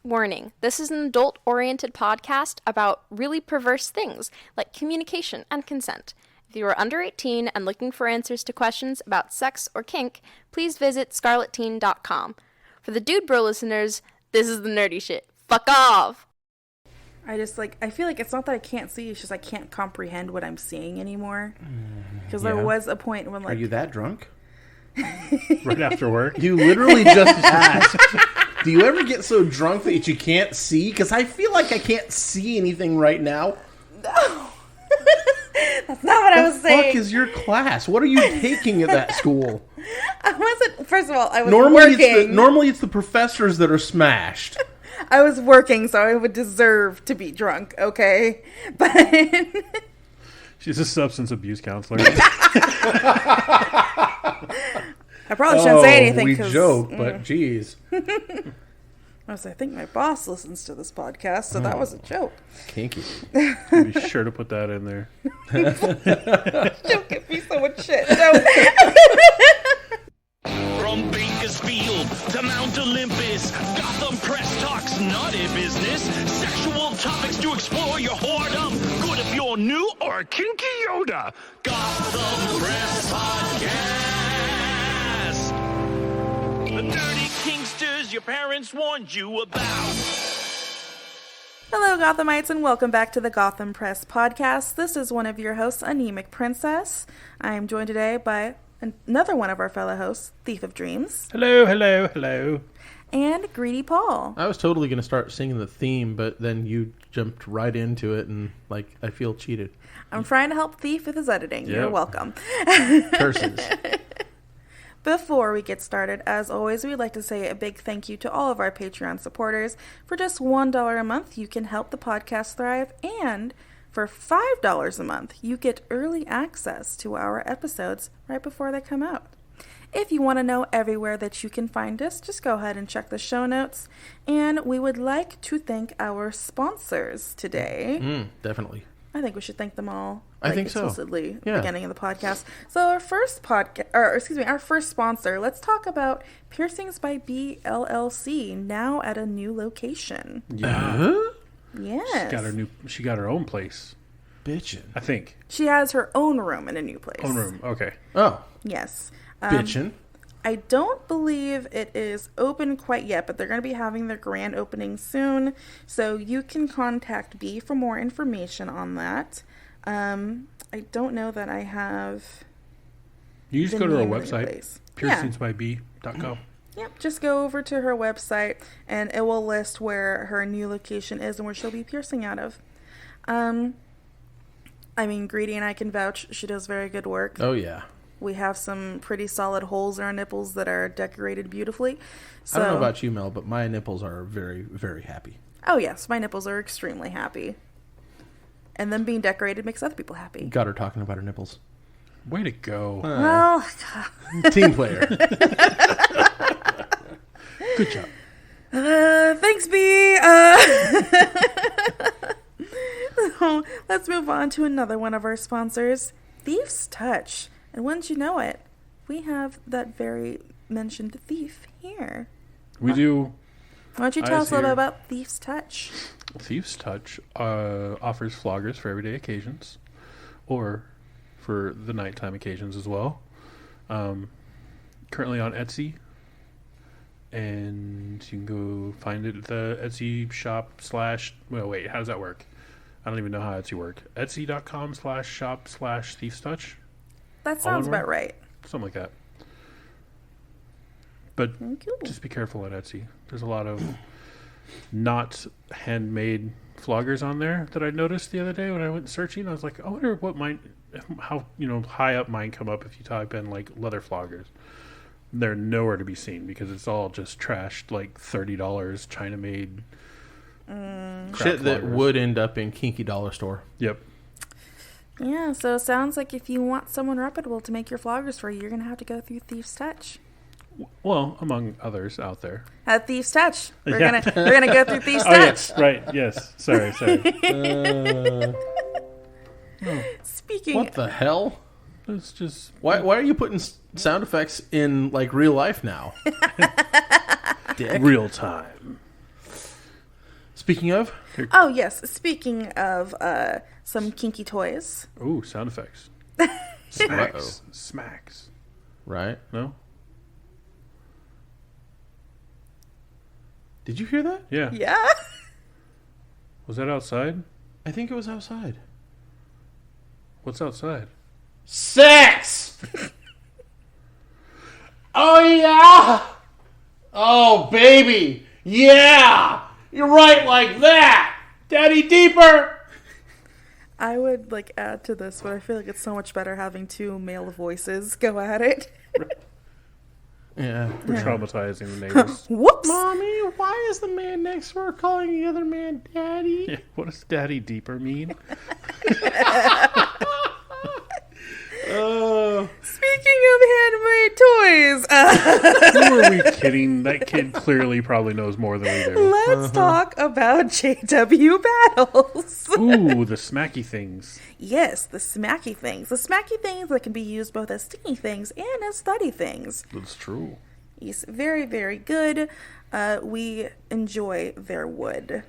Warning, this is an adult-oriented podcast about really perverse things, like communication and consent. If you are under 18 and looking for answers to questions about sex or kink, please visit scarletteen.com. For the Dude Bro listeners, this is the nerdy shit. Fuck off! I feel like it's not that I can't see, it's just I can't comprehend what I'm seeing anymore. Because there was a point when, like... Are you that drunk? Right after work? You literally just asked. Do you ever get so drunk that you can't see? Because I feel like I can't see anything right now. No. That's not what I was saying. What the fuck is your class? What are you taking at that school? I wasn't... First of all, I was working. working. It's the professors that are smashed. I was working, so I would deserve to be drunk, okay? But... She's a substance abuse counselor. I probably shouldn't say anything. We joke, but geez. I think my boss listens to this podcast, so that was a joke. Kinky. Be sure to put that in there. Don't give me so much shit. No. From Bakersfield to Mount Olympus, Gotham Press talks naughty business. Sexual topics to explore your whoredom. Good if you're new or a kinky Yoda. Gotham Press Podcast. The dirty kinksters your parents warned you about. Hello, Gothamites, and welcome back to the Gotham Press Podcast. This is one of your hosts, Anemic Princess. I am joined today by another one of our fellow hosts, Thief of Dreams. Hello, hello, hello. And Greedy Paul. I was totally going to start singing the theme, but then you jumped right into it, and, I feel cheated. I'm trying to help Thief with his editing. Yep. You're welcome. Curses. Before we get started, as always, we'd like to say a big thank you to all of our Patreon supporters. For just $1 a month, you can help the podcast thrive, and for $5 a month, you get early access to our episodes right before they come out. If you want to know everywhere that you can find us, just go ahead and check the show notes. And we would like to thank our sponsors today. Definitely. I think we should thank them all. I think so. Explicitly at the Yeah. beginning of the podcast. So our first our first sponsor. Let's talk about Piercings by Bee LLC, now at a new location. Yeah. Yes. She got her own place. Bitchin'. I think. She has her own room in a new place. Own room. Okay. Oh. Yes. Bitchin'. I don't believe it is open quite yet, but they're going to be having their grand opening soon. So you can contact B for more information on that. I don't know that I have. You just go to her website, place. piercingsbybee.com. Yep, just go over to her website and it will list where her new location is and where she'll be piercing out of. Greedy and I can vouch she does very good work. Oh, yeah. We have some pretty solid holes in our nipples that are decorated beautifully. So, I don't know about you, Mel, but my nipples are very, very happy. Oh, yes, my nipples are extremely happy. And them being decorated makes other people happy. Got her talking about her nipples. Way to go. Well, Team player. Good job. thanks, B. So, let's move on to another one of our sponsors, Thief's Touch. And wouldn't you know it, we have that very mentioned thief here. We do. Why don't you tell us a little bit about Thief's Touch? Thief's Touch offers floggers for everyday occasions or for the nighttime occasions as well. Currently on Etsy. And you can go find it at the Etsy shop / well, wait, how does that work? I don't even know how Etsy works. Etsy.com/shop/Thief's Touch. That sounds about right. Something like that. But just be careful at Etsy. There's a lot of not handmade floggers on there that I noticed the other day when I went searching. I was like, I wonder how high up mine come up if you type in like leather floggers. They're nowhere to be seen because it's all just trashed, like $30 China made Shit that would end up in kinky dollar store. Yep. Yeah, so it sounds like if you want someone reputable to make your floggers for you, you're going to have to go through Thief's Touch. Well, among others out there. At Thief's Touch. We're Yeah. gonna go through Thief's Oh, Touch. yes, right, yes. Sorry. Speaking... What the hell? It's just... Why are you putting sound effects in, like, real life now? Dick. Real time. Speaking of, Oh, yes. Speaking of some kinky toys. Ooh, sound effects. Uh-oh. Smacks. Smacks. Right? No? Did you hear that? Yeah. Yeah? Was that outside? I think it was outside. What's outside? Sex! Oh, yeah! Oh, baby! Yeah! You're right like that! Daddy deeper! I would add to this, but I feel like it's so much better having two male voices go at it. Yeah. We're traumatizing the neighbors. Whoops! Mommy, why is the man next door calling the other man daddy? Yeah, what does daddy deeper mean? Speaking of handmade toys, Who are we kidding? That kid clearly probably knows more than we do. let's talk about JW battles. Ooh, the smacky things. Yes, the smacky things. The smacky things that can be used both as sticky things and as thuddy things. That's true. Yes, very, very good. We enjoy their wood.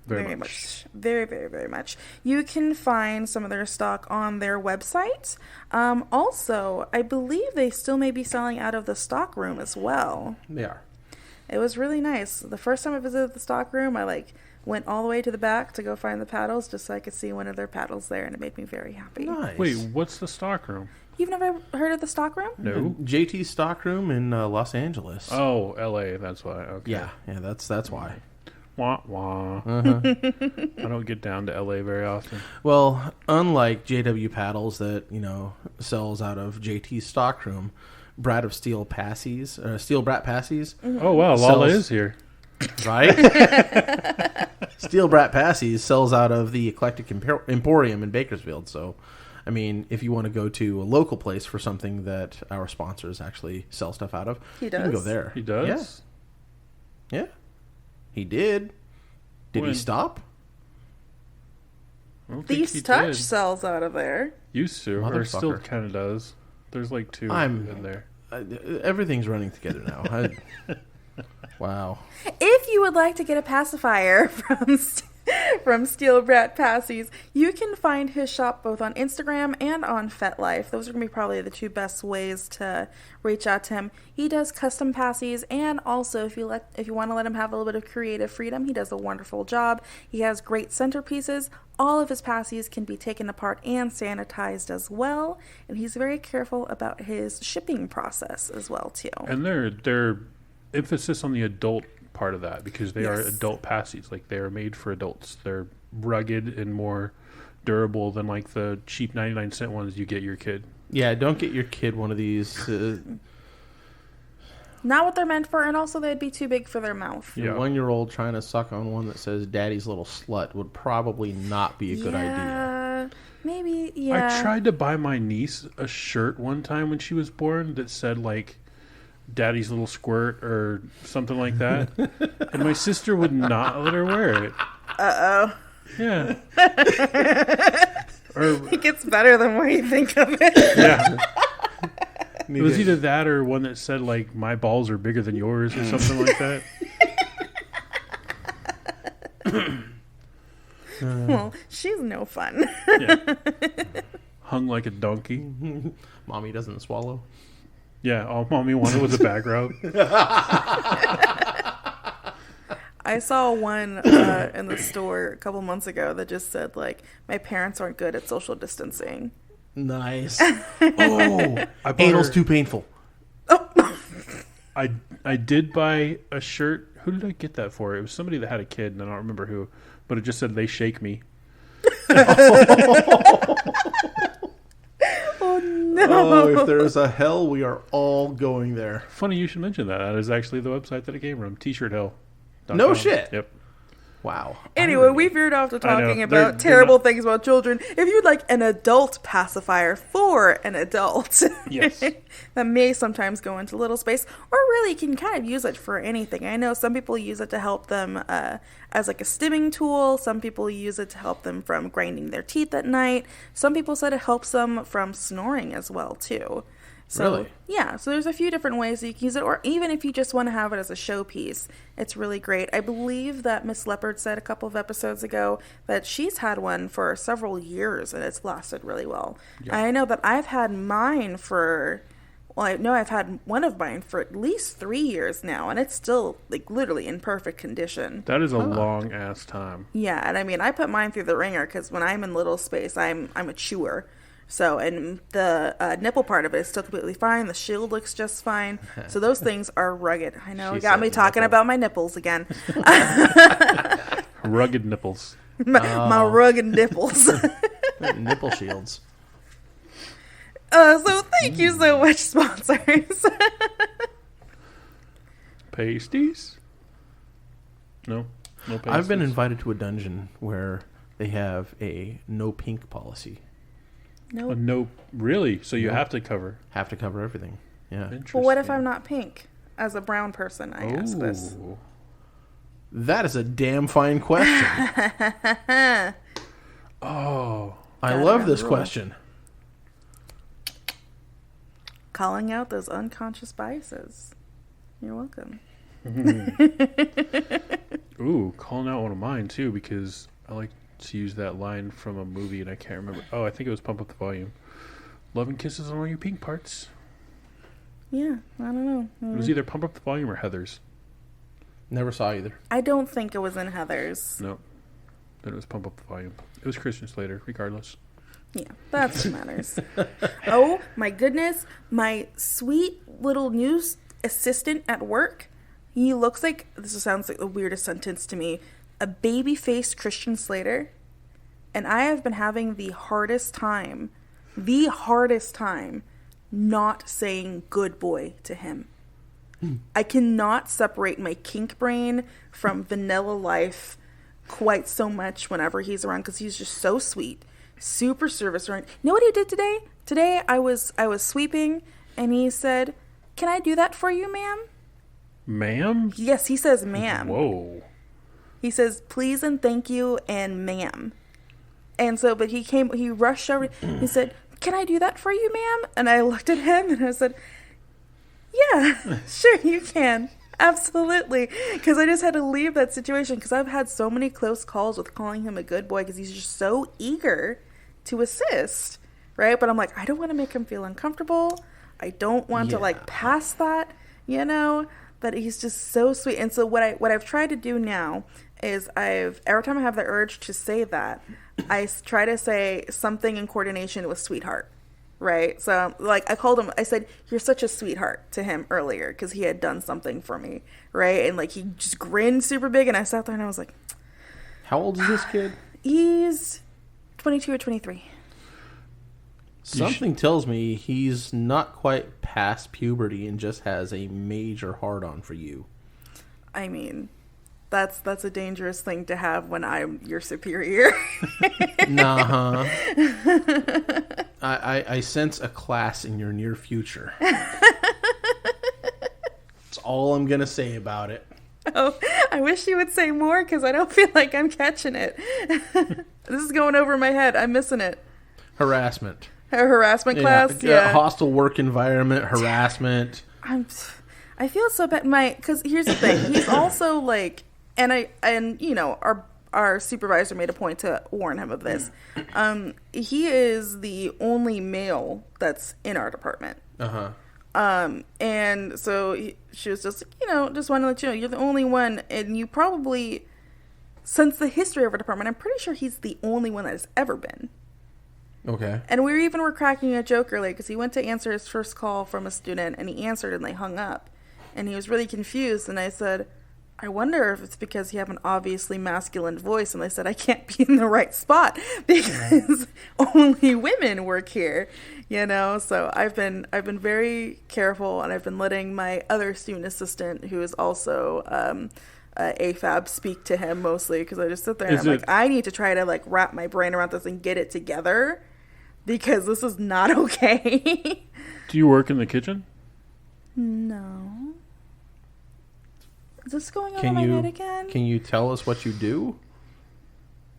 Very much. Very, very, very much. You can find some of their stock on their website. Also, I believe they still may be selling out of the stock room as well. They are. It was really nice. The first time I visited the stock room, I went all the way to the back to go find the paddles just so I could see one of their paddles there, and it made me very happy. Nice. Wait, what's the stock room? You've never heard of the stock room? No. JT Stockroom in Los Angeles. Oh, L.A. That's why. Okay. Yeah, that's why. Wah wah. Uh-huh. I don't get down to L.A. very often. Well, unlike JW Paddles that, sells out of JT's Stockroom, Brat of Steel Pacis, Steel Brat Pacis, Oh wow, Lala Sells- is here. right? Steel Brat Pacis sells out of the Eclectic Emporium in Bakersfield. So, I mean, if you want to go to a local place for something that our sponsors actually sell stuff out of, He you can go does? there. He does. Yeah. He did. Did When? he stop? I don't think he These Touch did. sells out of there. Used to, or still Motherfucker. kind of does. There's like two I'm- in there. Everything's running together now. Wow. If you would like to get a pacifier from Steel Brat Pacis, you can find his shop both on Instagram and on FetLife. Those are going to be probably the two best ways to reach out to him. He does custom passies, and also if you want to let him have a little bit of creative freedom, he does a wonderful job. He has great centerpieces. All of his passies can be taken apart and sanitized as well, and he's very careful about his shipping process as well too. And their emphasis on the adult part of that, because they are Yes. adult passies. Like, they are made for adults. They're rugged and more durable than like the cheap 99-cent ones you get your kid. Yeah, don't get your kid one of these. Not what they're meant for, and also they'd be too big for their mouth. Yeah. A 1-year-old trying to suck on one that says "Daddy's little slut" would probably not be a good idea. Maybe, yeah. I tried to buy my niece a shirt one time when she was born that said like "Daddy's little squirt" or something like that, and my sister would not let her wear it. Uh-oh. Yeah. Or It gets better the more you think of it. yeah. It was either that or one that said like "My balls are bigger than yours" or something like that. Well, she's no fun. Yeah. Hung like a donkey. Mommy doesn't swallow. Yeah, all mommy wanted was a back rub. I saw one in the store a couple months ago that just said, like, my parents aren't good at social distancing. Nice. Oh, I bought anal's her- too painful. I did buy a shirt. Who did I get that for? It was somebody that had a kid, and I don't remember who. But it just said "They shake me." Oh, no. Oh, if there is a hell, we are all going there. Funny you should mention that. That is actually the website that it came from. T-shirt hell. No shit. Yep. Wow. Anyway, we veered off to I know. talking They're about terrible not- things about children. If you'd like an adult pacifier for an adult, Yes. that may sometimes go into little space, or really you can kind of use it for anything. I know some people use it to help them as like a stimming tool. Some people use it to help them from grinding their teeth at night. Some people said it helps them from snoring as well too. So, Really? Yeah, so there's a few different ways that you can use it, or even if you just want to have it as a showpiece, it's really great. I believe that Miss Leopard said a couple of episodes ago that she's had one for several years and it's lasted really well. Yeah. I know that I've had mine for, well, I know I've had one of mine for at least 3 years now, and it's still, like, literally in perfect condition. That is a long ass time. Yeah, and I mean, I put mine through the ringer because when I'm in little space, I'm a chewer. So, and the nipple part of it is still completely fine. The shield looks just fine. So those things are rugged. I know, She it got said me talking nipple. about my nipples again. Rugged nipples. My rugged nipples. Nipple shields. So thank you so much, sponsors. Pasties? No pasties. I've been invited to a dungeon where they have a no pink policy. No. No, really? So you No. have to cover. Have to cover everything. Yeah. Interesting. Well, what if I'm not pink? As a brown person, I ask this. Ooh. That is a damn fine question. Oh. I Gotta love this rule. question. Calling out those unconscious biases. You're welcome. Ooh, calling out one of mine too, because I like to use that line from a movie and I can't remember. Oh, I think it was Pump Up the Volume. Love and kisses on all your pink parts. Yeah, I don't know. It was either Pump Up the Volume or Heather's. Never saw either. I don't think it was in Heather's. No. Then it was Pump Up the Volume. It was Christian Slater, regardless. Yeah, that's what matters. Oh my goodness, my sweet little news assistant at work. He looks like, this sounds like the weirdest sentence to me, a baby-faced Christian Slater. And I have been having the hardest time not saying good boy to him. I cannot separate my kink brain from vanilla life quite so much whenever he's around, because he's just so sweet, super service-oriented. You know what he did today? Today I was sweeping and he said, "Can I do that for you, ma'am?" Ma'am? Yes, he says ma'am. Whoa. He says please and thank you and ma'am. And so, but he rushed over, he said, "Can I do that for you, ma'am?" And I looked at him and I said, "Yeah, sure you can. Absolutely." Because I just had to leave that situation, because I've had so many close calls with calling him a good boy because he's just so eager to assist, right? But I'm like, I don't want to make him feel uncomfortable. I don't want to like pass that, you know, but he's just so sweet. And so what I've tried to do now is every time I have the urge to say that, I try to say something in coordination with sweetheart. Right. So like I said, "You're such a sweetheart" to him earlier because he had done something for me. Right. And like he just grinned super big and I sat there and I was like, How old is this kid? he's 22 or 23. Something tells me he's not quite past puberty and just has a major hard-on for you. I mean, that's a dangerous thing to have when I'm your superior. Nah. I sense a class in your near future. That's all I'm going to say about it. Oh, I wish you would say more because I don't feel like I'm catching it. This is going over my head. I'm missing it. Harassment. A harassment class? Yeah. Hostile work environment, harassment. I feel so bad. Because here's the thing. He's also like, and you know, our supervisor made a point to warn him of this. He is the only male that's in our department. And so she was just, you know, just wanted to let you know, you're the only one, and you probably, since the history of our department, I'm pretty sure he's the only one that has ever been. Okay. And we were cracking a joke earlier because he went to answer his first call from a student and he answered and they hung up. And he was really confused. And I said, "I wonder if it's because you have an obviously masculine voice." And they said, "I can't be in the right spot because only women work here." You know, so I've been very careful, and I've been letting my other student assistant, who is also AFAB, speak to him mostly, because I just sit there and I'm like, I need to try to like wrap my brain around this and get it together because this is not okay. Do you work in the kitchen? No. Is this going on in my head again? Can you tell us what you do?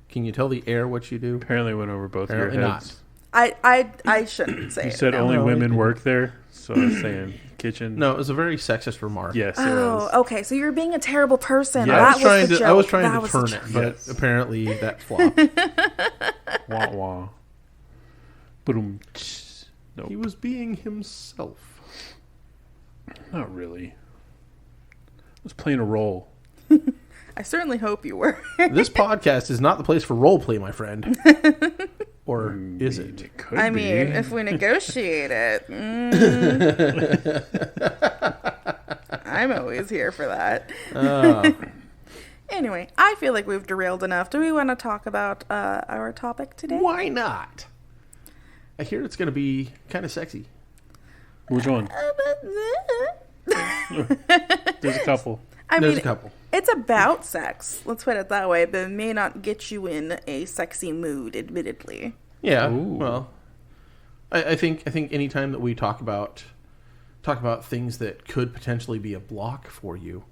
Can you tell the air what you do? Apparently went over both of your Apparently heads. not. I shouldn't say You it. said now. only No, women it- work there? So I was saying kitchen. No, it was a very sexist remark. Yes, it was. Oh, okay. So you're being a terrible person. Yeah. That was the joke. I was trying That to was the turn joke. it, but Yes. apparently that flopped. Wah wah. Boom. Nope. He was being himself. Not really. I was playing a role. I certainly hope you were. This podcast is not the place for role play, my friend. Or is it? It could I be. mean, if we negotiate it, I'm always here for that. Anyway, I feel like we've derailed enough. Do we want to talk about our topic today? Why not? I hear it's going to be kind of sexy. Which one? There's a couple. There's a couple. It's about sex. Let's put it that way, but it may not get you in a sexy mood, admittedly. Yeah. Ooh. Well, I think any time that we talk about things that could potentially be a block for you,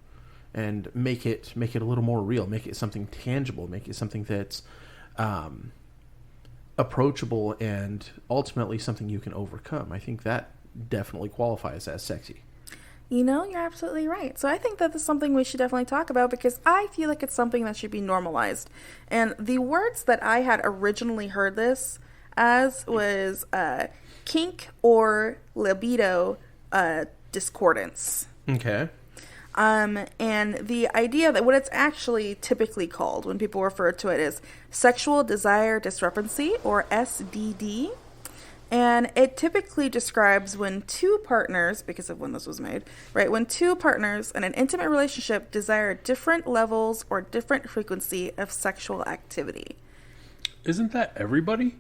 and make it a little more real, make it something tangible, make it something that's approachable and ultimately something you can overcome. I think that definitely qualifies as sexy. You know, you're absolutely right. So I think that is something we should definitely talk about because I feel like it's something that should be normalized. And the words that I had originally heard this as was kink or libido discordance. Okay. And the idea that what it's actually typically called when people refer to it is sexual desire discrepancy, or SDD. And it typically describes when two partners, because of when this was made, right? When two partners in an intimate relationship desire different levels or different frequency of sexual activity. Isn't that everybody?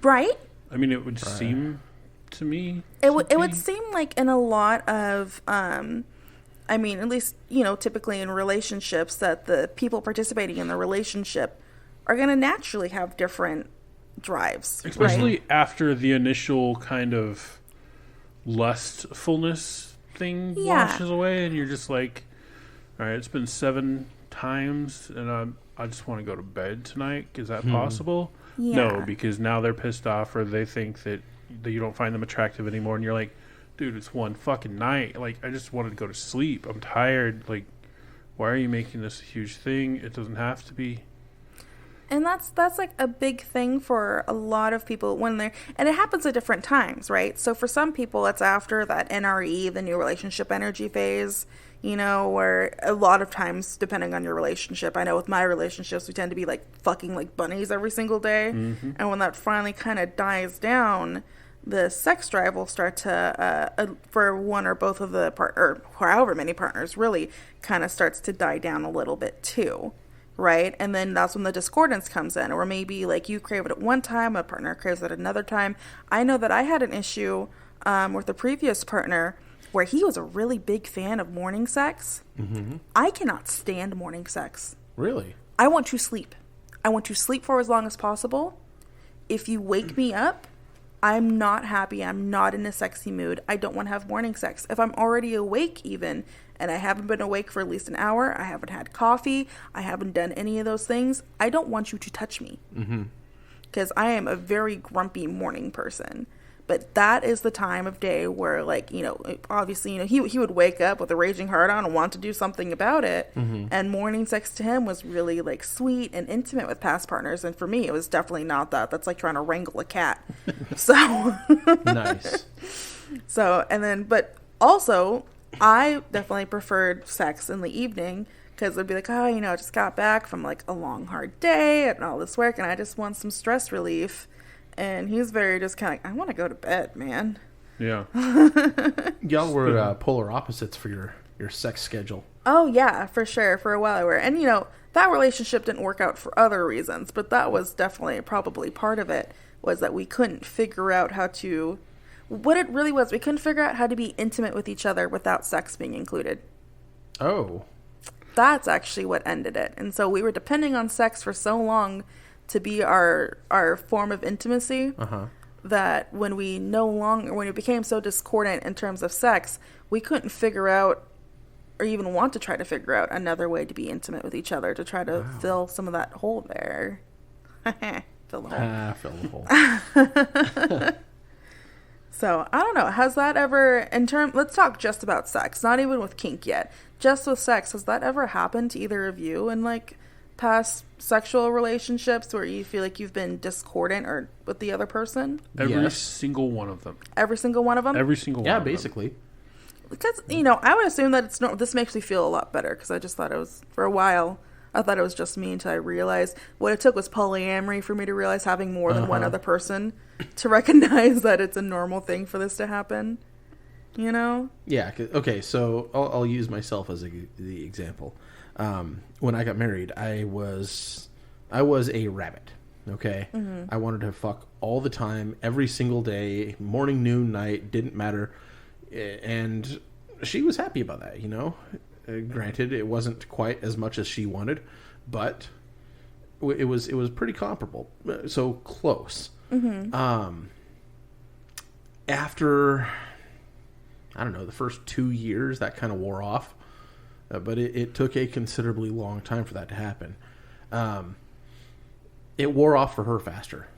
Right? I mean, it would seem to me. It would seem like in a lot of, I mean, at least, you know, typically in relationships, that the people participating in the relationship are going to naturally have different drives. Especially right? after the initial kind of lustfulness thing washes away, and you're just like, all right, it's been 7 times, and I just want to go to bed tonight. Is that possible? Yeah. No, because now they're pissed off, or they think that you don't find them attractive anymore, and you're like, dude, it's one fucking night. Like, I just wanted to go to sleep. I'm tired. Like, why are you making this a huge thing? It doesn't have to be. And that's like a big thing for a lot of people when they're, and it happens at different times, right? So for some people, it's after that NRE, the new relationship energy phase, you know, where a lot of times, depending on your relationship, I know with my relationships, we tend to be like fucking like bunnies every single day. Mm-hmm. And when that finally kind of dies down, the sex drive will start to, for one or both of the or however many partners, really kind of starts to die down a little bit too. Right? And then that's when the discordance comes in, or maybe like you crave it at one time, a partner craves it at another time. I know that I had an issue with a previous partner where he was a really big fan of morning sex. Mm-hmm. I cannot stand morning sex. Really? I want to sleep. I want to sleep for as long as possible. If you wake me up, I'm not happy. I'm not in a sexy mood. I don't want to have morning sex. If I'm already awake even, and I haven't been awake for at least an hour, I haven't had coffee, I haven't done any of those things, I don't want you to touch me. Because I am a very grumpy morning person. But that is the time of day where, like, you know, obviously, you know, he would wake up with a raging heart on and want to do something about it. Mm-hmm. And morning sex to him was really, like, sweet and intimate with past partners. And for me, it was definitely not that. That's like trying to wrangle a cat. So. Nice. So, and then, but also, I definitely preferred sex in the evening. Because it'd be like, oh, you know, I just got back from, like, a long, hard day and all this work. And I just want some stress relief. And he's very just kind of like, I want to go to bed, man. Yeah. Y'all were polar opposites for your sex schedule. Oh, yeah, for sure. For a while we were. And, you know, that relationship didn't work out for other reasons. But that was definitely probably part of it, was that we couldn't figure out how to... What it really was, we couldn't figure out how to be intimate with each other without sex being included. Oh. That's actually what ended it. And so we were depending on sex for so long to be our form of intimacy, that when we became so discordant in terms of sex, we couldn't figure out or even want to try to figure out another way to be intimate with each other to try to fill some of that hole there. Fill the hole. Fill the hole. So, I don't know. Has that ever, let's talk just about sex, not even with kink yet. Just with sex, has that ever happened to either of you in, like, past sexual relationships where you feel like you've been discordant or with the other person? Every Yes. single one of them. Every single one of them? Every single one Yeah, of them. basically. Because, you know, I would assume that it's not, this makes me feel a lot better because I just thought it was, for a while, I thought it was just me until I realized what it took was polyamory for me to realize having more than one other person to recognize that it's a normal thing for this to happen. You know? Yeah. Okay. So I'll use myself as the example. When I got married, I was a rabbit. Okay. Mm-hmm. I wanted to fuck all the time, every single day, morning, noon, night, didn't matter. And she was happy about that, you know? Granted, it wasn't quite as much as she wanted, but it was pretty comparable. So close. Mm-hmm. After, I don't know, the first 2 years, that kind of wore off. But it took a considerably long time for that to happen. It wore off for her faster.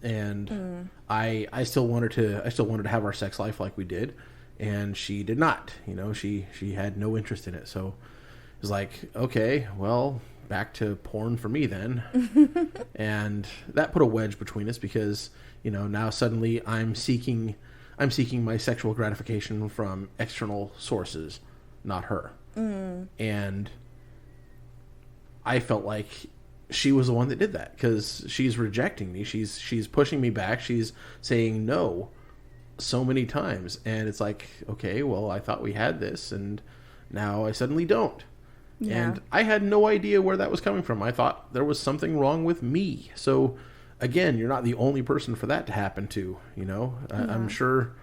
And I still wanted to have our sex life like we did. And she did not, you know, she had no interest in it. So it was like, okay, well, back to porn for me then. And that put a wedge between us because, you know, now suddenly I'm seeking my sexual gratification from external sources, not her. And I felt like she was the one that did that because she's rejecting me. She's pushing me back. She's saying no so many times, and it's like, okay, well, I thought we had this, and now I suddenly don't. Yeah. And I had no idea where that was coming from. I thought there was something wrong with me. So again, you're not the only person for that to happen to, you know. I'm sure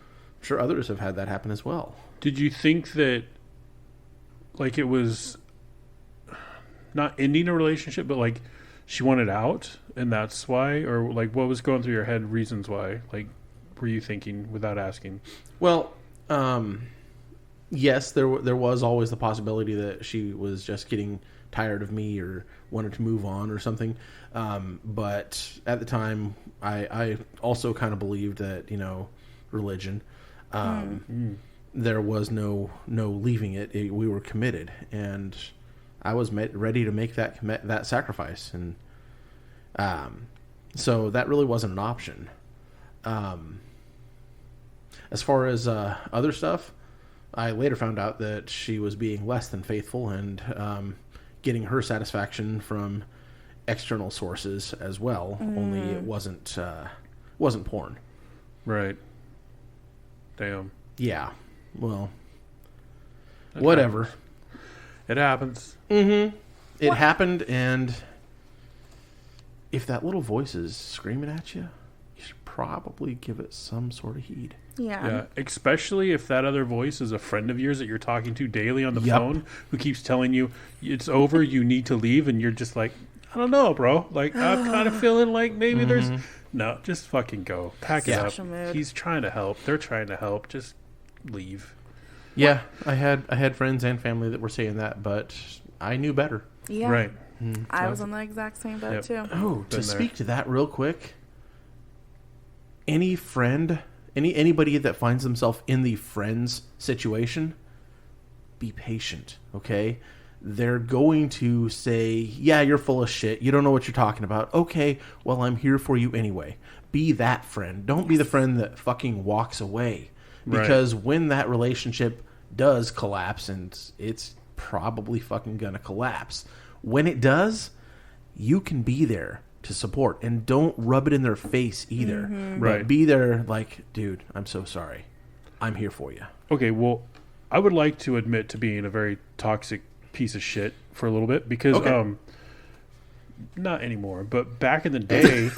others have had that happen as well. Did you think that, like, it was not ending a relationship, but like she wanted out, and that's why, or like what was going through your head, reasons why, like, were you thinking without asking? Well, yes, there was always the possibility that she was just getting tired of me or wanted to move on or something. But at the time, I also kind of believed that, you know, religion. There was no leaving it. We were committed, and I was ready to make that sacrifice, and so that really wasn't an option. As far as other stuff, I later found out that she was being less than faithful and getting her satisfaction from external sources as well. Only it wasn't porn. Right. Damn. Yeah. Well, whatever. It happens. Mm-hmm. It happened, and if that little voice is screaming at you, you should probably give it some sort of heed. Yeah, especially if that other voice is a friend of yours that you're talking to daily on the phone who keeps telling you it's over, you need to leave, and you're just like, I don't know, bro. Like, I'm kind of feeling like maybe there's... No, just fucking go. Pack it up. He's trying to help. They're trying to help. Just leave. Yeah, I had friends and family that were saying that, but I knew better. Yeah. Right. I was on the exact same boat, too. Oh, to speak to that real quick, any friend... Anybody that finds themselves in the friends situation, be patient, okay? They're going to say, yeah, you're full of shit. You don't know what you're talking about. Okay, well, I'm here for you anyway. Be that friend. Don't be the friend that fucking walks away. Because when that relationship does collapse, and it's probably fucking gonna collapse, when it does, you can be there to support, and don't rub it in their face either. Right. Be there like, dude, I'm so sorry. I'm here for you. Okay, well, I would like to admit to being a very toxic piece of shit for a little bit because, not anymore, but back in the day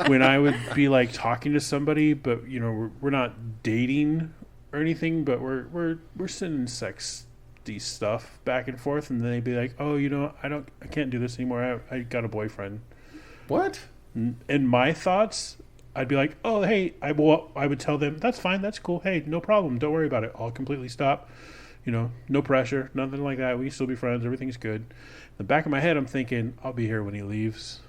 when I would be like talking to somebody, but you know, we're not dating or anything, but we're sending sexy stuff back and forth, and then they'd be like, oh, you know, I can't do this anymore. I got a boyfriend. What? In my thoughts, I'd be like, oh, hey, I would tell them, that's fine, that's cool. Hey, no problem. Don't worry about it. I'll completely stop. You know, no pressure, nothing like that. We can still be friends. Everything's good. In the back of my head, I'm thinking, I'll be here when he leaves.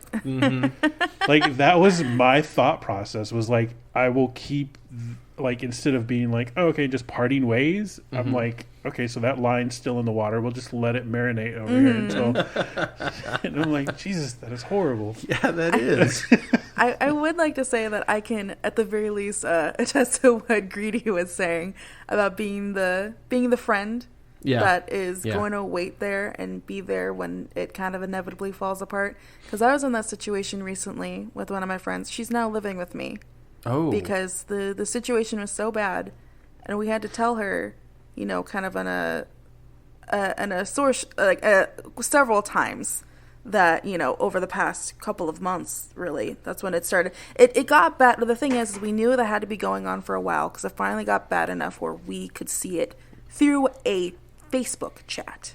Like, that was my thought process, was like, I will keep, like, instead of being like, oh, okay, just parting ways, I'm like, okay, so that line's still in the water. We'll just let it marinate over here until... And I'm like, Jesus, that is horrible. Yeah, that is. I would like to say that I can, at the very least, attest to what Greedy was saying about being the friend that is going to wait there and be there when it kind of inevitably falls apart. Because I was in that situation recently with one of my friends. She's now living with me. Oh. Because the situation was so bad, and we had to tell her, you know, kind of on a source, like several times, that, you know, over the past couple of months, really, that's when it started. It got bad. The thing is we knew that had to be going on for a while, because it finally got bad enough where we could see it through a Facebook chat.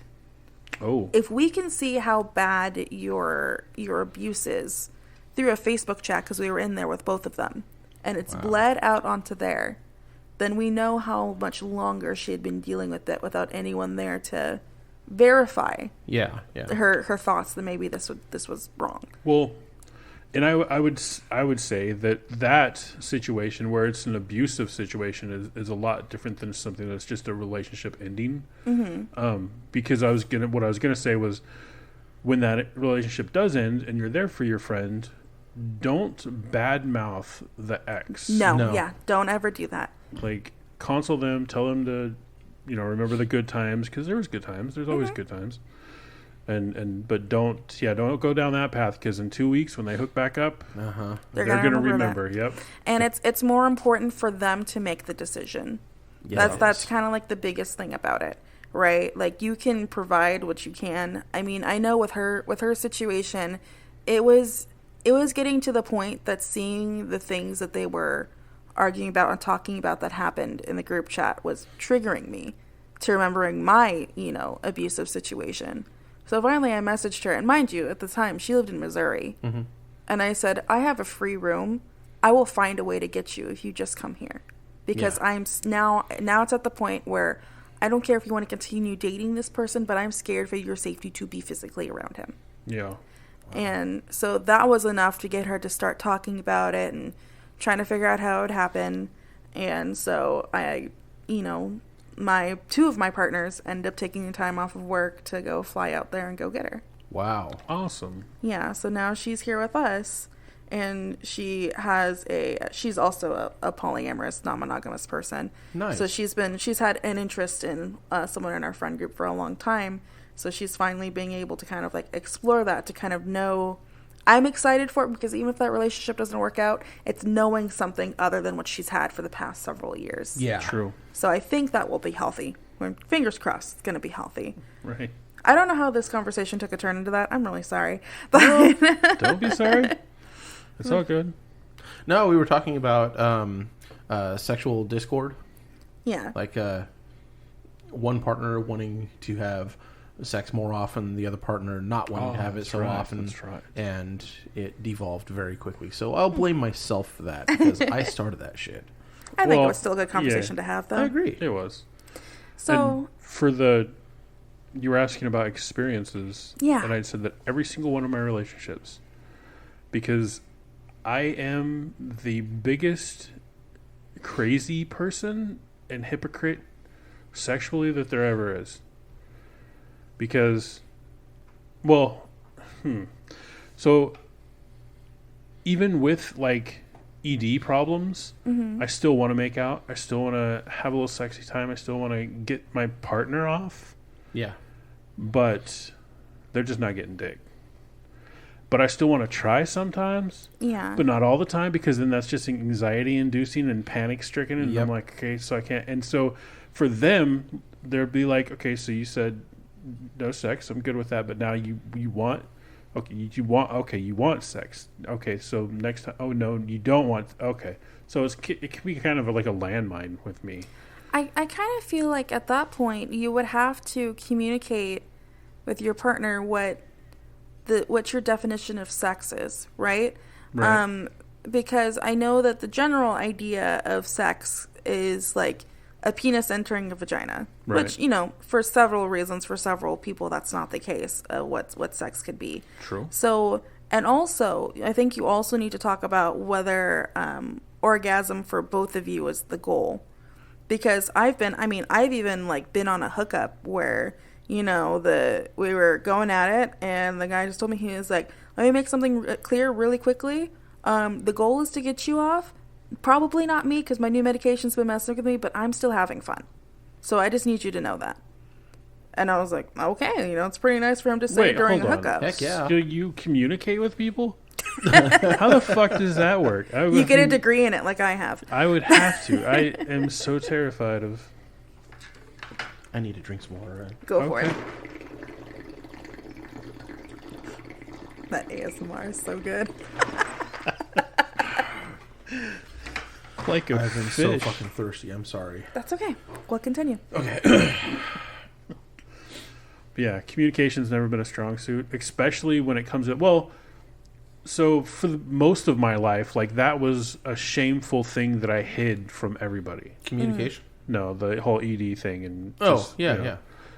Oh. If we can see how bad your abuse is through a Facebook chat, because we were in there with both of them, and it's bled out onto there, then we know how much longer she had been dealing with it without anyone there to verify her thoughts that maybe this was wrong. Well, and I would say that situation where it's an abusive situation is a lot different than something that's just a relationship ending. Because what I was gonna say was, when that relationship does end and you're there for your friend, don't badmouth the ex. No, yeah, don't ever do that. Like, console them, tell them to, you know, remember the good times, because there was good times. There's always good times. But don't go down that path, because in 2 weeks when they hook back up, they're gonna remember. Yep. And it's more important for them to make the decision. Yes. That's kind of like the biggest thing about it, right? Like, you can provide what you can. I mean, I know with her situation, it was getting to the point that seeing the things that they were arguing about and talking about that happened in the group chat was triggering me to remembering my, you know, abusive situation. So finally I messaged her, and mind you, at the time she lived in Missouri, and I said, I have a free room. I will find a way to get you if you just come here, because I'm now it's at the point where I don't care if you want to continue dating this person, but I'm scared for your safety to be physically around him. Yeah. And so that was enough to get her to start talking about it and trying to figure out how it would happen. And so I, you know, two of my partners ended up taking the time off of work to go fly out there and go get her. Wow. Awesome. Yeah, so now she's here with us, and she's also a polyamorous, non-monogamous person. Nice. So she's had an interest in someone in our friend group for a long time. So she's finally being able to kind of like explore that, to kind of know. I'm excited for it, because even if that relationship doesn't work out, it's knowing something other than what she's had for the past several years. Yeah. True. So I think that will be healthy. Fingers crossed, it's going to be healthy. Right. I don't know how this conversation took a turn into that. I'm really sorry. But Don't be sorry. It's all good. No, we were talking about sexual discord. Yeah. Like one partner wanting to have sex more often, the other partner not wanting to have it so often. That's right. And it devolved very quickly. So I'll blame myself for that, because I started that shit. I think it was still a good conversation to have, though. I agree. It was. So, and you were asking about experiences. Yeah. And I said that every single one of my relationships, because I am the biggest crazy person and hypocrite sexually that there ever is. Because, so even with like ED problems, I still want to make out. I still want to have a little sexy time. I still want to get my partner off. Yeah. But they're just not getting dick. But I still want to try sometimes. yeah. But not all the time, because then that's just anxiety inducing and panic stricken. And I'm like, okay, so I can't. And so for them, they'll be like, okay, so you said no sex. I'm good with that. But now you want, you want sex. Okay, so next time, oh no, you don't want. Okay, so it can be kind of like a landmine with me. I kind of feel like at that point you would have to communicate with your partner what your definition of sex is, right? Right. Because I know that the general idea of sex is like a penis entering a vagina, Right. which, you know, for several reasons, for several people, that's not the case. What sex could be. True. So And also, I think you also need to talk about whether orgasm for both of you is the goal. Because I've even like been on a hookup where, you know, we were going at it and the guy just told me, he was like, let me make something clear really quickly. The goal is to get you off. Probably not me because my new medication's been messing with me, but I'm still having fun. So I just need you to know that. And I was like, okay, you know, it's pretty nice for him to say during a hookup. Heck yeah. Do you communicate with people? How the fuck does that work? You get a degree in it like I have. I would have to. I am so terrified of... I need to drink some water. Go for it. That ASMR is so good. Like a I've been fish. so fucking thirsty. I'm sorry. That's okay. We'll continue. Okay. Yeah, communication's never been a strong suit, especially when it comes to... Well, so for most of my life, like, that was a shameful thing that I hid from everybody. Communication? No, the whole ED thing. And yeah.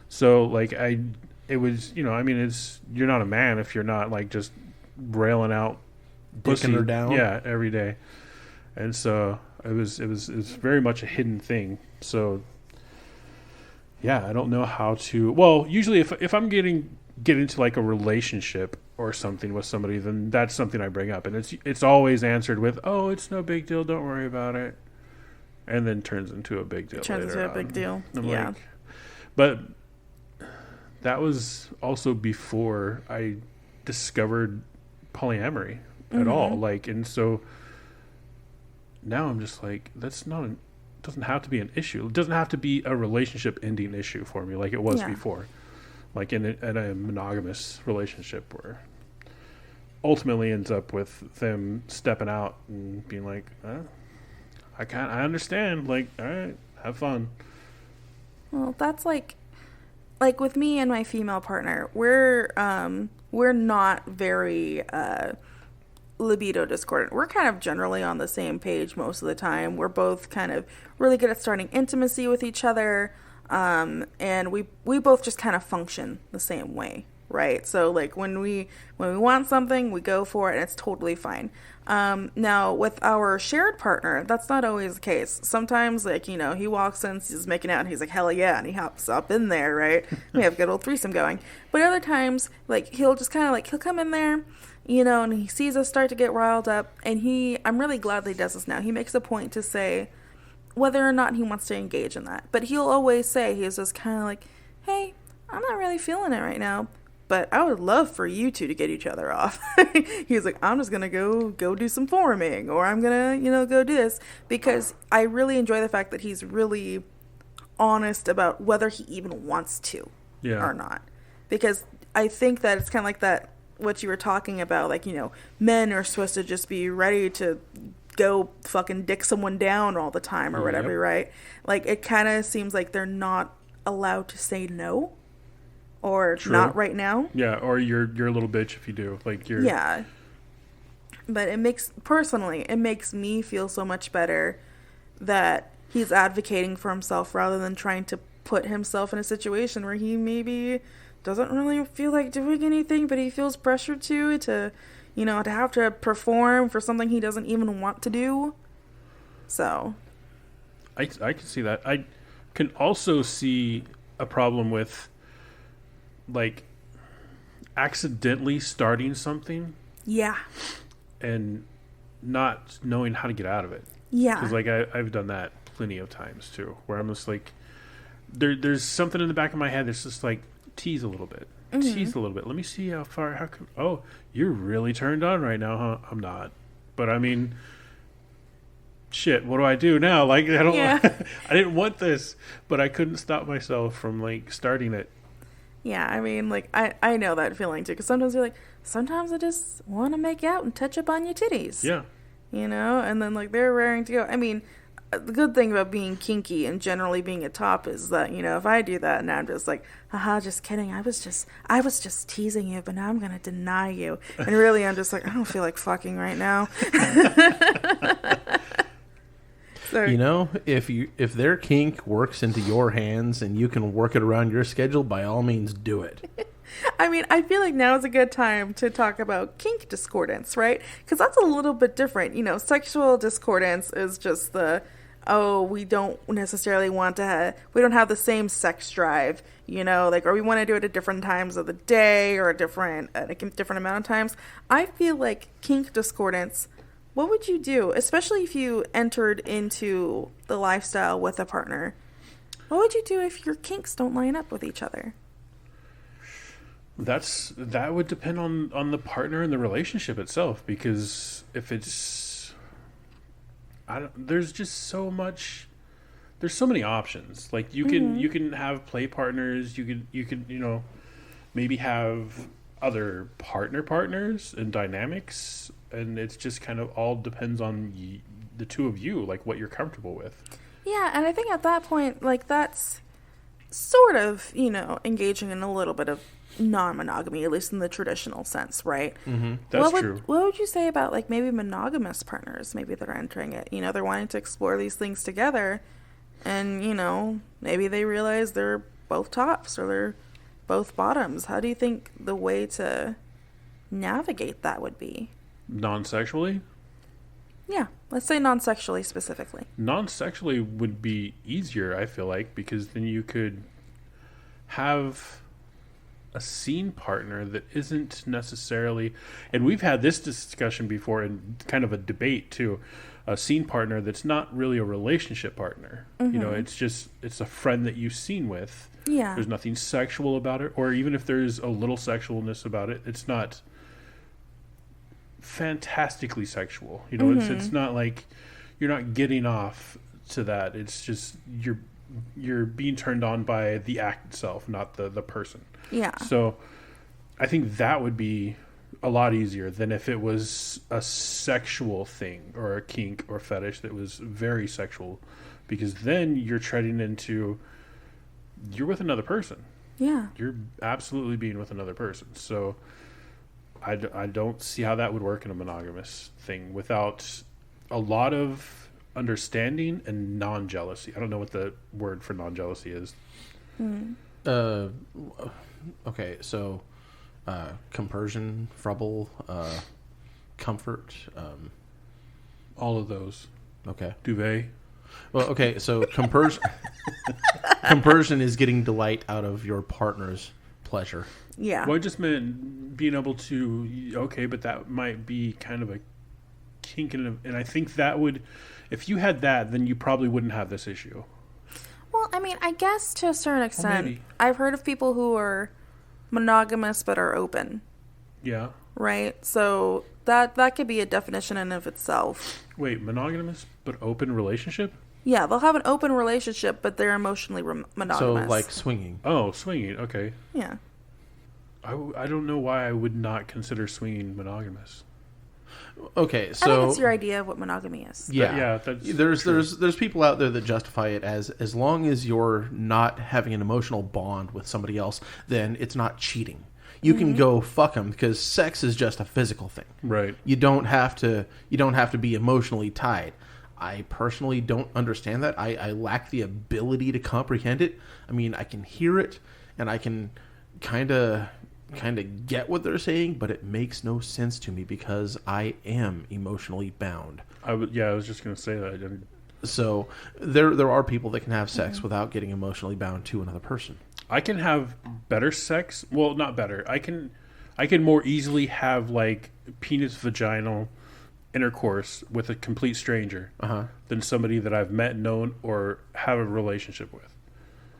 So, like, it was, you know, I mean, you're not a man if you're not, like, just railing out pussy. Dicking her down? Yeah, every day. And so it was very much a hidden thing. So, yeah, I don't know how to... Well, usually if I'm get into, like, a relationship or something with somebody, then that's something I bring up. And it's always answered with, oh, it's no big deal, don't worry about it. And then turns into a big deal. Big deal. I'm yeah. like, but that was also before I discovered polyamory at all. Like, and so now I'm just like, it doesn't have to be an issue. It doesn't have to be a relationship ending issue for me like it was before. Like in a monogamous relationship where ultimately ends up with them stepping out and being like, I understand. Like, all right, have fun. Well, that's like with me and my female partner, we're not very libido discordant. We're kind of generally on the same page most of the time. We're both kind of really good at starting intimacy with each other, and we both just kind of function the same way, right? So like when we want something, we go for it, and it's totally fine. Now with our shared partner, that's not always the case. Sometimes, like, you know, he walks in, he's making out, and he's like, hell yeah, and he hops up in there, right? We have a good old threesome going. But other times, like, he'll just kind of like, he'll come in there, you know, and he sees us start to get riled up, and I'm really glad that he does this now. He makes a point to say whether or not he wants to engage in that. But he'll always say, he's just kind of like, hey, I'm not really feeling it right now, but I would love for you two to get each other off. He's like, I'm just going to go do some forming, or I'm going to, you know, go do this, because I really enjoy the fact that he's really honest about whether he even wants to or not. Because I think that it's kind of like that, what you were talking about, like, you know, men are supposed to just be ready to go fucking dick someone down all the time or whatever, right? Like, it kind of seems like they're not allowed to say no. Or not right now. Yeah, or you're a little bitch if you do. Like, you're... Yeah. But it makes me feel so much better that he's advocating for himself rather than trying to put himself in a situation where he maybe doesn't really feel like doing anything, but he feels pressured to, you know, to have to perform for something he doesn't even want to do. So. I can see that. I can also see a problem with, like, accidentally starting something. Yeah. And not knowing how to get out of it. Yeah. Because, like, I've done that plenty of times, too. Where I'm just like, there's something in the back of my head that's just like, tease a little bit. Mm-hmm. Tease a little bit. Let me see oh, you're really turned on right now, huh? I'm not. But, I mean, shit, what do I do now? Like, I don't I didn't want this. But I couldn't stop myself from, like, starting it. Yeah, I mean, like, I know that feeling, too. Because sometimes you're like, sometimes I just want to make out and touch up on your titties. Yeah. You know? And then, like, they're raring to go. I mean, the good thing about being kinky and generally being a top is that, you know, if I do that and I'm just like, haha, just kidding. I was just teasing you, but now I'm going to deny you. And really, I'm just like, I don't feel like fucking right now. So, you know, if their kink works into your hands and you can work it around your schedule, by all means do it. I mean, I feel like now is a good time to talk about kink discordance, right? Because that's a little bit different. You know, sexual discordance is just we don't necessarily want to we don't have the same sex drive, you know, like, or we want to do it at different times of the day or a different amount of times. I feel like kink discordance, what would you do, especially if you entered into the lifestyle with a partner? What would you do if your kinks don't line up with each other? That would depend on the partner and the relationship itself, because if it's there's just there's so many options. Like you can have play partners, you could you know, maybe have other partners and dynamics, and it's just kind of all depends on the two of you, like what you're comfortable with. Yeah, and I think at that point, like, that's sort of, you know, engaging in a little bit of non-monogamy, at least in the traditional sense, right? Mm-hmm. That's true. What would you say about, like, maybe monogamous partners? Maybe they're entering it. You know, they're wanting to explore these things together, and, you know, maybe they realize they're both tops or they're both bottoms. How do you think the way to navigate that would be? Non-sexually? Yeah, let's say non-sexually specifically. Non-sexually would be easier, I feel like, because then you could have a scene partner that isn't necessarily, and we've had this discussion before in kind of a debate too, a scene partner that's not really a relationship partner. Mm-hmm. You know, it's a friend that you've seen with. Yeah. There's nothing sexual about it, or even if there's a little sexualness about it, it's not fantastically sexual. You know, Mm-hmm. it's not like you're not getting off to that. It's just you're being turned on by the act itself, not the person. Yeah. So I think that would be a lot easier than if it was a sexual thing or a kink or fetish that was very sexual, because then you're treading into, you're with another person. Yeah. You're absolutely being with another person. So I don't see how that would work in a monogamous thing without a lot of understanding and non-jealousy. I don't know what the word for non-jealousy is. Okay, so compersion, frubble, comfort. All of those. Okay. Duvet. Well, okay, so compersion is getting delight out of your partner's pleasure. Yeah. Well, I just meant being able to, okay, but that might be kind of a kink, and I think that would, if you had that, then you probably wouldn't have this issue. Well, I mean, I guess to a certain extent, maybe. I've heard of people who are monogamous but are open, Yeah. right? So that could be a definition in of itself. Wait, monogamous but open relationship? Yeah, they'll have an open relationship, but they're emotionally So, monogamous. like, swinging. Oh, swinging. Okay. Yeah. I don't know why I would not consider swinging monogamous. Okay, I so... think it's your idea of what monogamy is. Yeah, that's there's people out there that justify it as long as you're not having an emotional bond with somebody else, then it's not cheating. You can go fuck them because sex is just a physical thing. Right. You don't have to be emotionally tied. I personally don't understand that. I lack the ability to comprehend it. I mean, I can hear it and I can kind of get what they're saying, but it makes no sense to me because I am emotionally bound. I was just going to say that. So there are people that can have sex without getting emotionally bound to another person. I can have better sex. Well, not better. I can more easily have like penis vaginal intercourse with a complete stranger than somebody that I've met, known, or have a relationship with.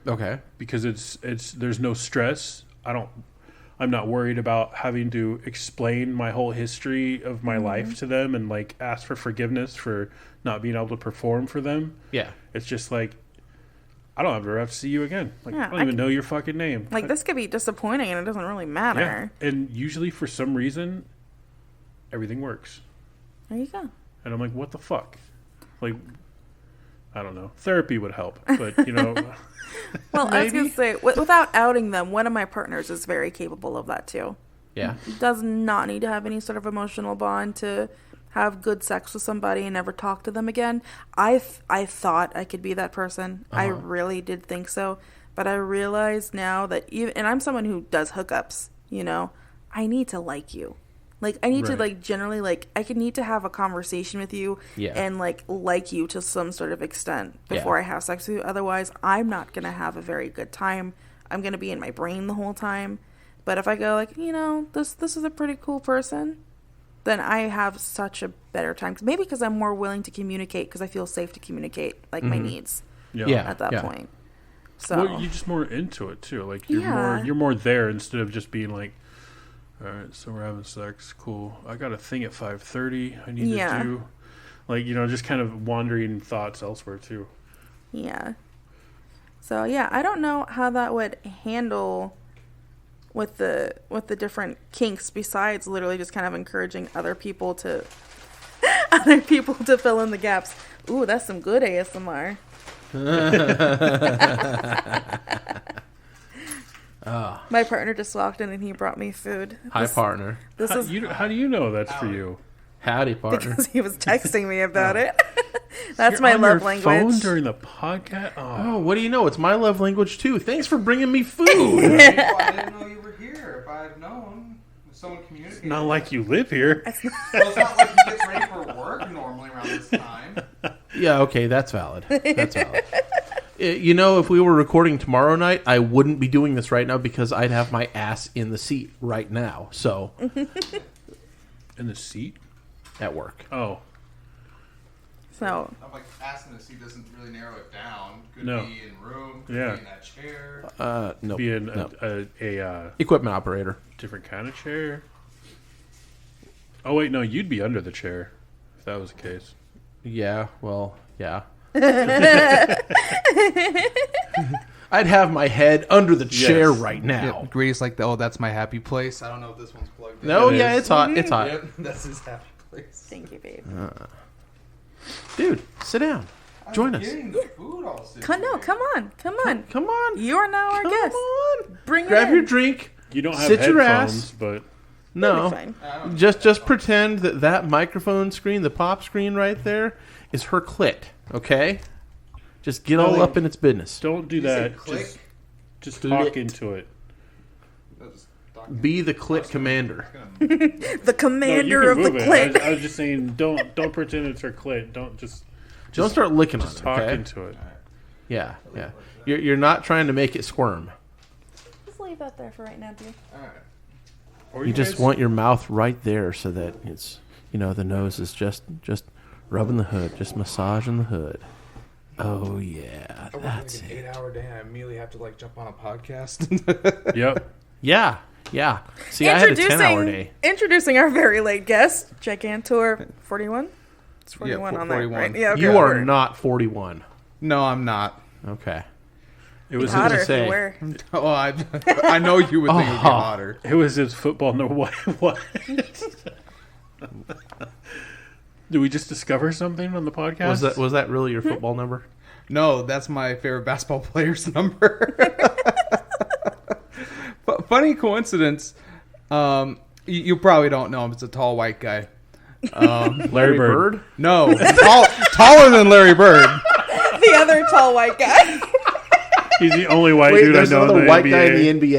Okay. Because there's no stress. I'm not worried about having to explain my whole history of my life to them and like ask for forgiveness for not being able to perform for them. Yeah. It's just like, I don't ever have to see you again. Like, Yeah, I don't even know your fucking name. Like, this could be disappointing and it doesn't really matter. Yeah. And usually for some reason, everything works. There you go. And I'm like, what the fuck? Like, I don't know. Therapy would help, but you know. Well, I was going to say, without outing them, one of my partners is very capable of that too. Yeah. Does not need to have any sort of emotional bond to have good sex with somebody and never talk to them again. I thought I could be that person. I really did think so. But I realize now that even, and I'm someone who does hookups, you know, I need to like you. Like, I need to, like, generally, like, I need to have a conversation with you and, like you to some sort of extent before I have sex with you. Otherwise, I'm not going to have a very good time. I'm going to be in my brain the whole time. But if I go, like, you know, this is a pretty cool person, then I have such a better time. Maybe because I'm more willing to communicate because I feel safe to communicate, like, my needs at that point. So well, you're just more into it, too. Like, you're more there instead of just being like, all right, so we're having sex. Cool. I got a thing at 5:30. I need to do, like, you know, just kind of wandering thoughts elsewhere too. Yeah. So yeah, I don't know how that would handle with the different kinks. Besides, literally just kind of encouraging other people to fill in the gaps. Ooh, that's some good ASMR. My partner just walked in and he brought me food. Hi, partner. How do you know that's for you? Howdy, partner. Because he was texting me about it. That's You're my on love your language. Phone during the podcast. Oh, what do you know? It's my love language too. Thanks for bringing me food. Well, I didn't know you were here. If I had known, if someone communicated. It's not like you live here. Well, it's not like he gets ready for work normally around this time. Yeah, okay, that's valid. That's valid. You know, if we were recording tomorrow night, I wouldn't be doing this right now because I'd have my ass in the seat right now. So, In the seat? at work. Oh. So I'm like, ass in the seat doesn't really narrow it down. Could No. be in room, could Yeah. be in that chair. No, Be in no. a Equipment operator. different kind of chair. Oh, wait, no, you'd be under the chair if that was the case. Yeah, well, yeah. I'd have my head under the chair Yes. right now. Yep, Grady's like, oh, that's my happy place. I don't know if this one's plugged in. No, It yeah, is. it's hot. It's hot. Yep, that's his happy place. thank you, babe. Dude, sit down. Join us. Getting the food all Come on. Come on. You are now our Come guest. on. Bring it Grab in. your drink. You don't have Sit your headphones, ass. but No. Fine. Just pretend that microphone screen, the pop screen right there, is her clit, okay? Just get all up in its business. don't do You say that. click? Just Do talk it. into it. Be the clit commander. The No, commander you of can the move it. clique. I was just saying, don't pretend it's her clit. Don't start licking on Just it, talk okay? into it. Yeah. You're not trying to make it squirm. Just leave that there for right now, dude. Alright. Or You just guys- want your mouth right there so that it's, the nose is just rubbing the hood, just massaging the hood. Oh, yeah. I work That's like an it. 8-hour day and I immediately have to like jump on a podcast. Yep. Yeah. See, I had a 10-hour day. Introducing our very late guest, Giagantor 41. It's 41 on there, 41. right? Yeah, okay. You are not 41. No, I'm not. Okay. It was hotter his, if say. you were. Oh, I know you would think it would be hotter. it was his football. No, what? Did we just discover something on the podcast? Was that really your football number? No, that's my favorite basketball player's number. Funny coincidence. You probably don't know him. It's a tall white guy. Larry Bird? No, taller than Larry Bird. The other tall white guy. He's the only white Wait, dude I there's know in another the white NBA. guy in the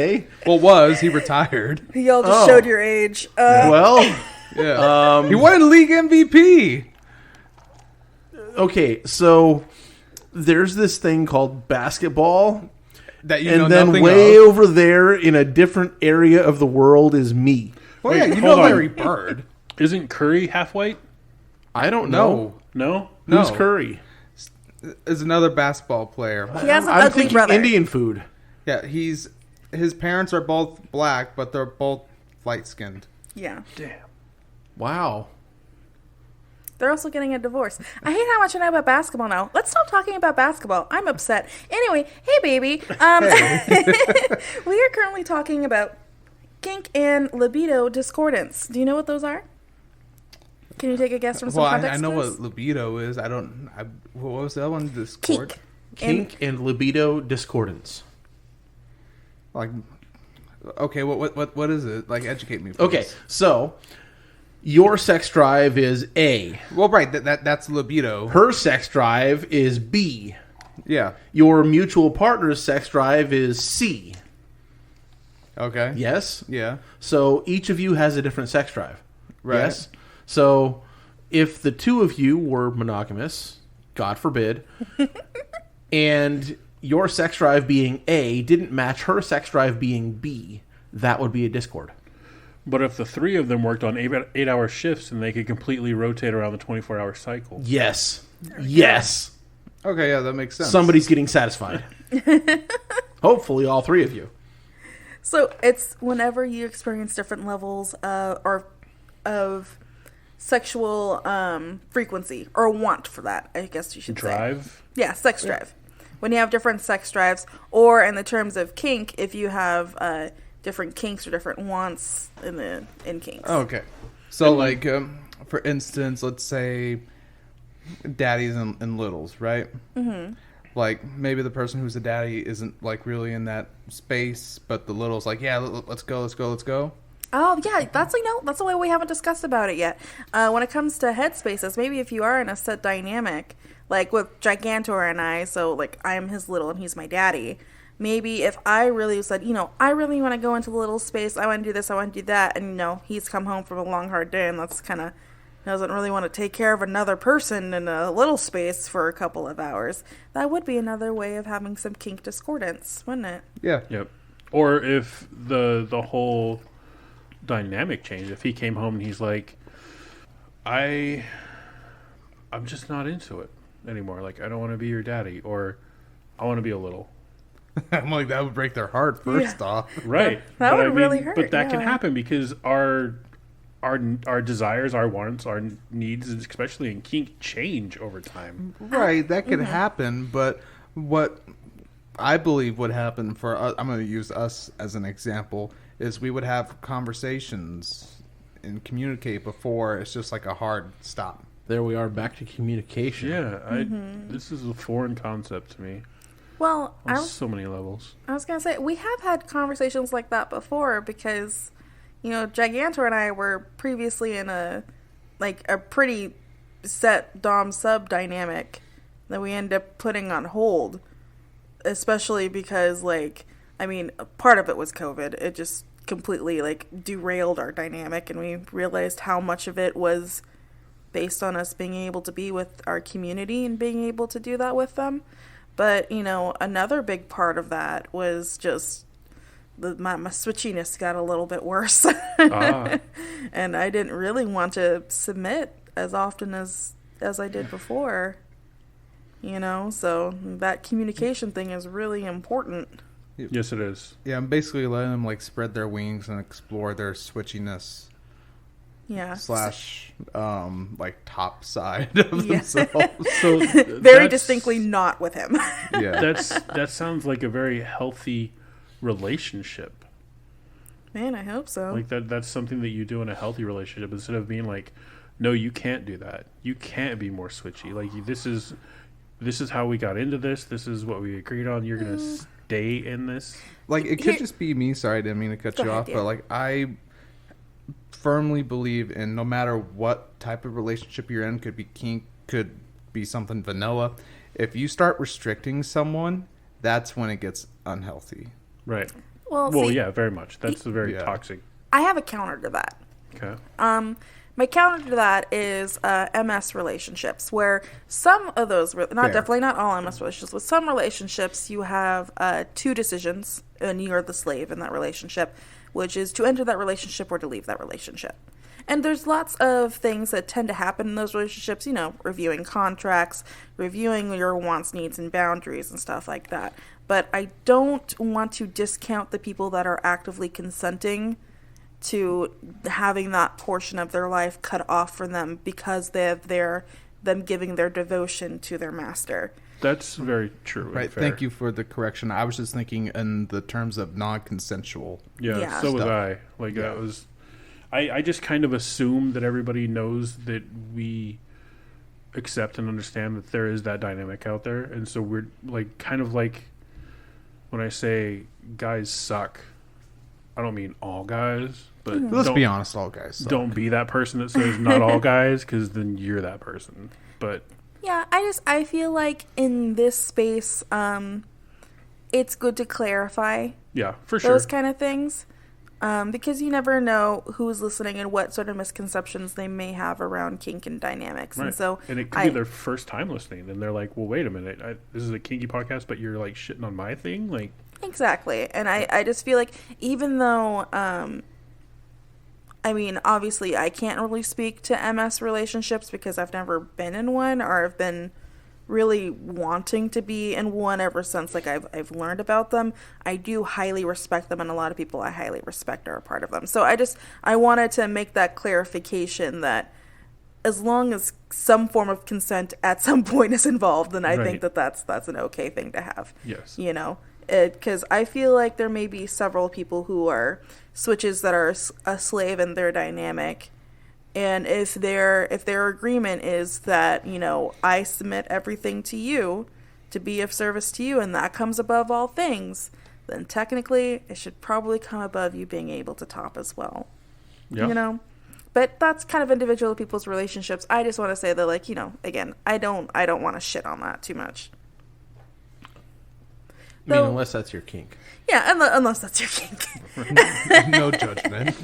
NBA? Well, he retired. Y'all just Oh. showed your age. Well, Yeah, he won a league MVP. okay, so there's this thing called basketball, That you know and then nothing way of. over there in a different area of the world is me. Well, yeah, Wait, you know hold on. Larry Bird. Isn't Curry half white? I don't know. No, No. Who's Curry? is another basketball player. He has an I'm ugly thinking brother. Indian food. Yeah, his parents are both black, but they're both light skinned. Yeah. Damn. Wow. They're also getting a divorce. I hate how much I know about basketball now. Let's stop talking about basketball. I'm upset. Anyway, hey, baby. We are currently talking about kink and libido discordance. Do you know what those are? Can you take a guess from some Well, context? I know to this? what libido is. What was the other one? Discord. Kink. Kink and libido discordance. Like, okay, what is it? Like, educate me. Please. Okay, so your sex drive is A. Well, right. That's libido. Her sex drive is B. Yeah. Your mutual partner's sex drive is C. Okay. Yes? Yeah. So each of you has a different sex drive. Right. Yes? So if the two of you were monogamous, God forbid, and your sex drive being A didn't match her sex drive being B, that would be a discord. But if the three of them worked on 8-hour shifts and they could completely rotate around the 24-hour cycle. Yes. Yes. Okay, yeah, that makes sense. Somebody's getting satisfied. Hopefully all three of you. So it's whenever you experience different levels of sexual frequency or want for that, I guess you should say. Drive? Yeah, sex drive. When you have different sex drives, or in the terms of kink, if you have different kinks or different wants in kinks. Okay. So, like, for instance, let's say daddies and littles, right? Mm-hmm. Like, maybe the person who's a daddy isn't, like, really in that space, but the little's like, yeah, let's go. Oh, yeah, that's the way we haven't discussed about it yet. When it comes to headspaces, maybe if you are in a set dynamic, like with Giagantor and I, so, like, I'm his little and he's my daddy, maybe if I really said, I really want to go into the little space, I want to do this, I want to do that, and, he's come home from a long, hard day, and that's kind of doesn't really want to take care of another person in a little space for a couple of hours, that would be another way of having some kink discordance, wouldn't it? Yeah. Yep. Or if the whole dynamic changed, if he came home and he's like, I'm just not into it anymore. Like, I don't want to be your daddy, or I want to be a little. I'm like, that would break their heart first off. Right. That would really hurt. But that can yeah. happen because our desires, our wants, our needs, especially in kink, change over time. Right, that could happen, but what I believe would happen for us, I'm going to use us as an example, is we would have conversations and communicate before it's just like a hard stop. There we are, back to communication. Yeah, this is a foreign concept to me Well, on so many levels. I was going to say, we have had conversations like that before because, Gigantor and I were previously in a pretty set dom-sub dynamic that we ended up putting on hold, especially because, part of it was COVID. It just completely, derailed our dynamic, and we realized how much of it was based on us being able to be with our community and being able to do that with them. But, another big part of that was just my switchiness got a little bit worse. And I didn't really want to submit as often as I did before. So that communication thing is really important. Yes, it is. Yeah, I'm basically letting them spread their wings and explore their switchiness. Yeah. / top side of themselves. So very distinctly not with him. Yeah. That sounds like a very healthy relationship. Man, I hope so. That's something that you do in a healthy relationship instead of being like, no, you can't do that. You can't be more switchy. This is how we got into this. This is what we agreed on. You're going to stay in this. It could just be me. Sorry, I didn't mean to cut you off. Dan. But I firmly believe in no matter what type of relationship you're in, could be kink, could be something vanilla. If you start restricting someone, that's when it gets unhealthy. Right. Well, yeah, very much. That's very toxic. I have a counter to that. Okay. My counter to that is MS relationships, where some of those, definitely not all MS relationships, but some relationships you have two decisions, and you're the slave in that relationship, which is to enter that relationship or to leave that relationship. And there's lots of things that tend to happen in those relationships, reviewing contracts, reviewing your wants, needs, and boundaries and stuff like that. But I don't want to discount the people that are actively consenting to having that portion of their life cut off from them because they have them giving their devotion to their master. That's very true. Right. Thank you for the correction. I was just thinking in the terms of non-consensual. Yeah. So was stuff. I. That was. I just kind of assume that everybody knows that we accept and understand that there is that dynamic out there, and so we're kind of when I say guys suck, I don't mean all guys, but Let's be honest, all guys suck. Don't be that person that says not all guys, because then you're that person. But Yeah, I feel like in this space, it's good to clarify Yeah, for sure. those kind of things. Because you never know who's listening and what sort of misconceptions they may have around kink and dynamics. Right. And so it could be their first time listening, and they're like, well, wait a minute, this is a kinky podcast, but you're like shitting on my thing? Like, exactly. And I just feel like even though, I mean, obviously I can't really speak to MS relationships because I've never been in one, or I've been really wanting to be in one ever since like I've learned about them. I do highly respect them, and a lot of people I highly respect are a part of them. So I wanted to make that clarification that as long as some form of consent at some point is involved, then I think that that's an okay thing to have. yes. You know, because I feel like there may be several people who are switches that are a slave in their dynamic. And if their agreement is that, you know, I submit everything to you to be of service to you, and that comes above all things, then technically it should probably come above you being able to top as well. Yeah. You know? But that's kind of individual people's relationships. I just want to say that, like, you know, again, I don't want to shit on that too much. I mean, unless that's your kink. Yeah, unless that's your kink. No judgment.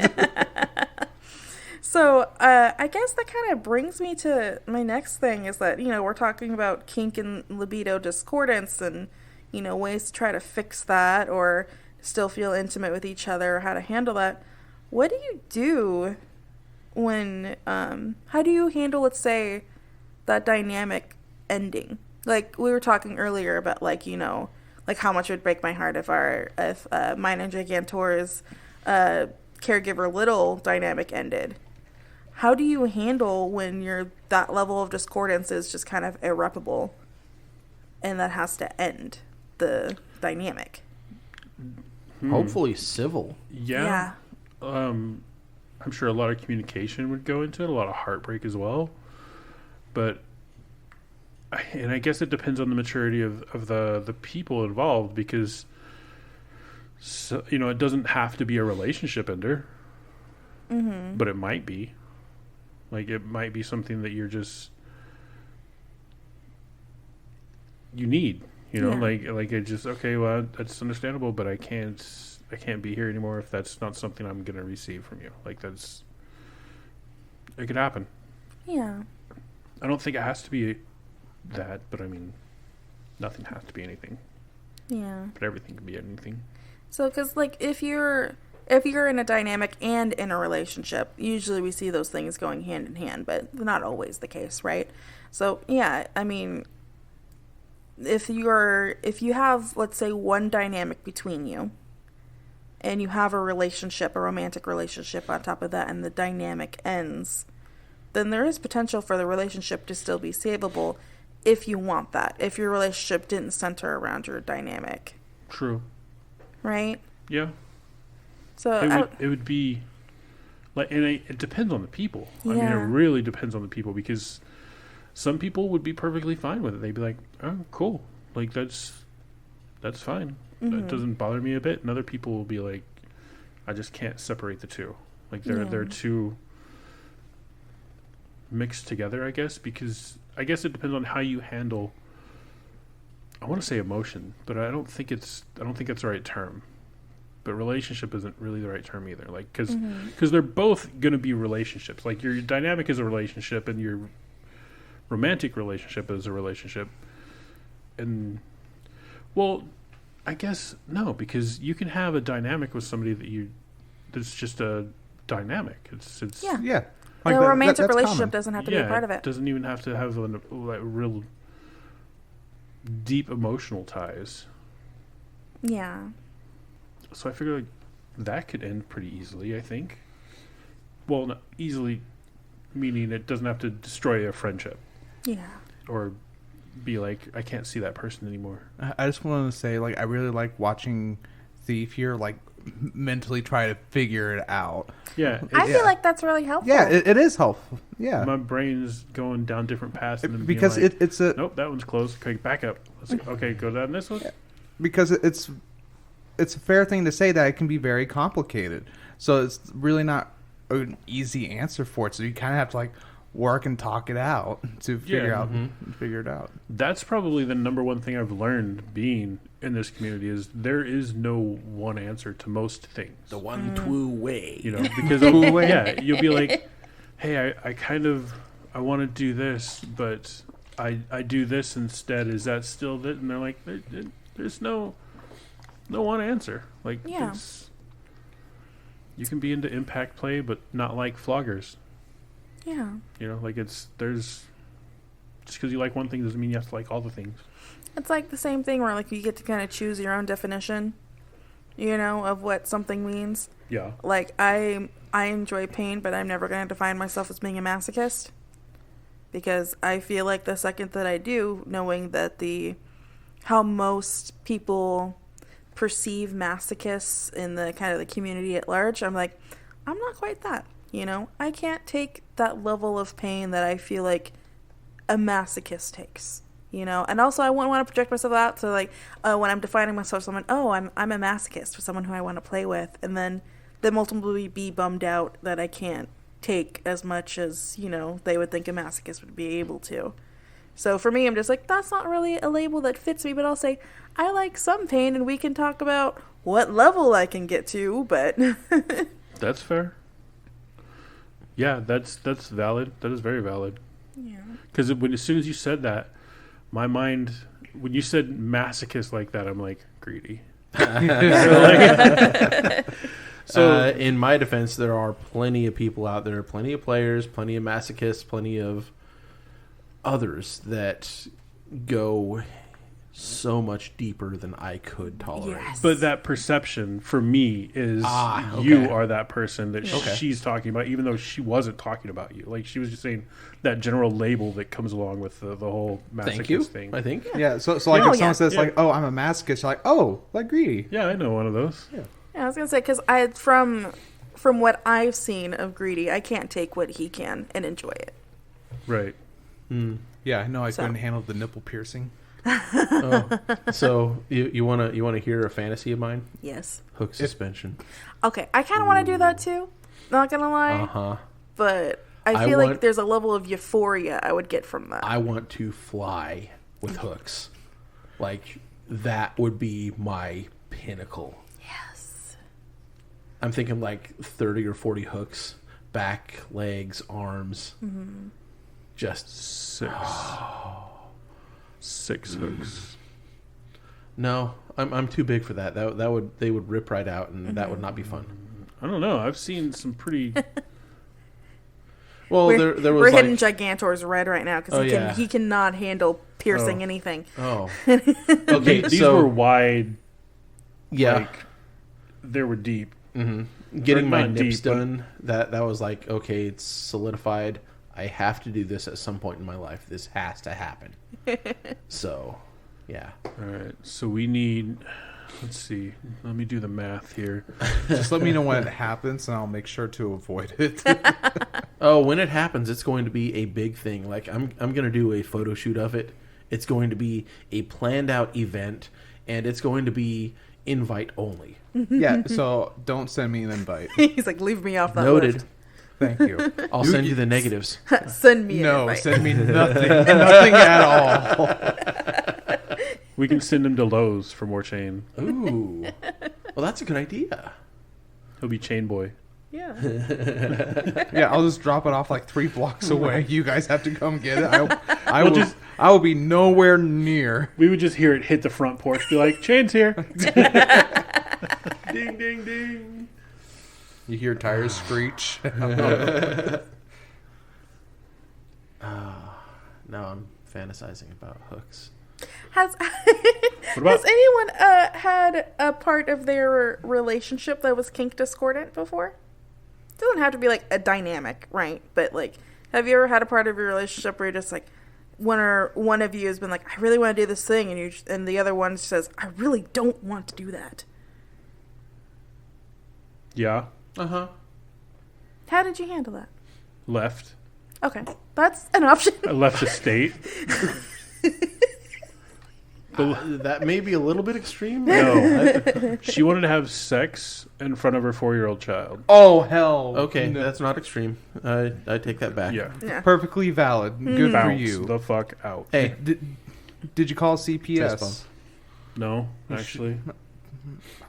So, I guess that kind of brings me to my next thing is that, you know, we're talking about kink and libido discordance and, you know, ways to try to fix that or still feel intimate with each other, or how to handle that. What do you do when, how do you handle, let's say, that dynamic ending? Like, we were talking earlier about, like, you know, like how much it would break my heart if mine and Gigantor's caregiver little dynamic ended. How do you handle when that level of discordance is just kind of irreparable and that has to end the dynamic? Hopefully civil. Yeah. I'm sure a lot of communication would go into it, a lot of heartbreak as well. But, and I guess it depends on the maturity of the people involved, because, so, you know, it doesn't have to be a relationship ender, but it might be. Like, it might be something that you need, you know, like it just, okay, well, that's understandable, but I can't be here anymore if that's not something I'm going to receive from you. Like, it could happen. Yeah. I don't think it has to be that, but I mean, nothing has to be anything. Yeah. But everything can be anything. So, because, like, if you're in a dynamic and in a relationship, usually we see those things going hand in hand, but not always the case, right? So, yeah, I mean, if you have, let's say, one dynamic between you, and you have a romantic relationship on top of that, and the dynamic ends, then there is potential for the relationship to still be savable if you want that, if your relationship didn't center around your dynamic. True. Right? Yeah. So it would be like, and it depends on the people. I mean, it Yeah. really depends on the people, because some people would be perfectly fine with it. They'd be like, "Oh, cool. Like, that's fine. That doesn't bother me a bit." And other people will be like, "I just can't separate the two. Like, they're too mixed together, I guess, because I guess it depends on how you handle, I want to say emotion, but I don't think it's the right term. But relationship isn't really the right term either. Like, because they're both going to be relationships. Like, your dynamic is a relationship, and your romantic relationship is a relationship. And, well, I guess no, because you can have a dynamic with somebody that's just a dynamic. It's Yeah. a Like romantic that's relationship common. doesn't have to be a part of it. doesn't even have to have real deep emotional ties. Yeah. So I figure like that could end pretty easily, I think. Well, not easily, meaning it doesn't have to destroy a friendship Yeah. or be like, I can't see that person anymore. I just wanted to say, like, I really like watching Thief here, like, mentally try to figure it out. Yeah. I feel like that's really helpful. Yeah, it is helpful. Yeah. My brain's going down different paths. And then Because being like, it's a... nope, that one's closed. Okay, back up. Okay, go down this one. Because it's a fair thing to say that it can be very complicated. So it's really not an easy answer for it. So you kind of have to, like, work and talk it out to figure it out. That's probably the number one thing I've learned being in this community is there is no one answer to most things. The one true way. You know, because you'll be like, hey, I want to do this, but I do this instead. Is that still it? And they're like, there's no one answer. Like, you can be into impact play, but not like floggers. Yeah. You know, like just because you like one thing doesn't mean you have to like all the things. It's like the same thing where like you get to kind of choose your own definition, you know, of what something means. Yeah. Like I enjoy pain, but I'm never going to define myself as being a masochist, because I feel like the second that I do, knowing that how most people perceive masochists in the kind of the community at large, I'm like, I'm not quite that, you know. I can't take that level of pain that I feel like a masochist takes, you know. And also I wouldn't want to project myself out to like, when I'm defining myself as someone, I'm a masochist for someone who I want to play with, and then ultimately be bummed out that I can't take as much as, you know, they would think a masochist would be able to. So for me, I'm just like, that's not really a label that fits me, but I'll say I like some pain, and we can talk about what level I can get to, but That's fair. Yeah, that's valid. That is very valid. yeah. Because as soon as you said that, my mind, when you said masochist like that, I'm like, greedy. So, in my defense, there are plenty of people out there, plenty of players, plenty of masochists, plenty of others that go so much deeper than I could tolerate. Yes. But that perception for me is okay. you are that person that Okay. she's talking about, even though she wasn't talking about you. Like, she was just saying that general label that comes along with the whole Thank you. masochist thing. I think. Yeah, so like Oh, if someone yeah. says like, "Oh, I'm a masochist," you're like, "Oh, like greedy." Yeah, I know one of those. Yeah. Yeah, I was gonna say, because from what I've seen of Greedy, I can't take what he can and enjoy it. Right. Yeah, I know I So. couldn't handle the nipple piercing. So you wanna hear a fantasy of mine? Yes. Hook suspension. Okay, I kind of want to do that too. Not gonna lie, Uh-huh. but I I feel want- like there's a level of euphoria I would get from that. I want to fly with hooks. Like, that would be my pinnacle. Yes. I'm thinking like 30 or 40 hooks, back, legs, arms. Mm-hmm. Just 6 hooks. no. I'm too big for that. They would rip right out, and that would not be fun. I don't know. I've seen some pretty. Well, We're, there was we're like, hitting Gigantor's red right now because Oh, he cannot handle piercing anything. oh, okay. These so were wide. yeah, Like, they were deep. getting my not nips deep, but- done. That was like, okay, it's solidified. I have to do this at some point in my life. This has to happen. So, yeah. All right. So we need. Let's see. Let me do the math here. Just let me know when it happens, and I'll make sure to avoid it. Oh, when it happens, it's going to be a big thing. Like, I'm going to do a photo shoot of it. It's going to be a planned out event, and it's going to be invite only. Yeah, so don't send me an invite. He's like, leave me off that Noted. list. Thank you. I'll send you the negatives. Send me an No, invite. send me nothing. Nothing at all. We can send him to Lowe's for more chain. Ooh. Well, that's a good idea. He'll be chain boy. Yeah. Yeah, I'll just drop it off like 3 blocks away. You guys have to come get it. I will be nowhere near. We would just hear it hit the front porch. Be like, chain's here. Ding, ding, ding. You hear tires screech. Now I'm fantasizing about hooks. Has about- has anyone had a part of their relationship that was kink discordant before? It doesn't have to be like a dynamic, right? But like, have you ever had a part of your relationship where you're just like, one of you has been like, I really want to do this thing, and the other one says, I really don't want to do that. Yeah. Uh-huh. How did you handle that? Left. Okay, that's an option. I left the state. That may be a little bit extreme. No, she wanted to have sex in front of her 4-year-old child. Oh hell. Okay, No. that's not extreme. I take that back. Yeah, Yeah. Perfectly valid. Good for bounce you. the fuck out. Hey, Did you call Fist CPS? bump. No, actually,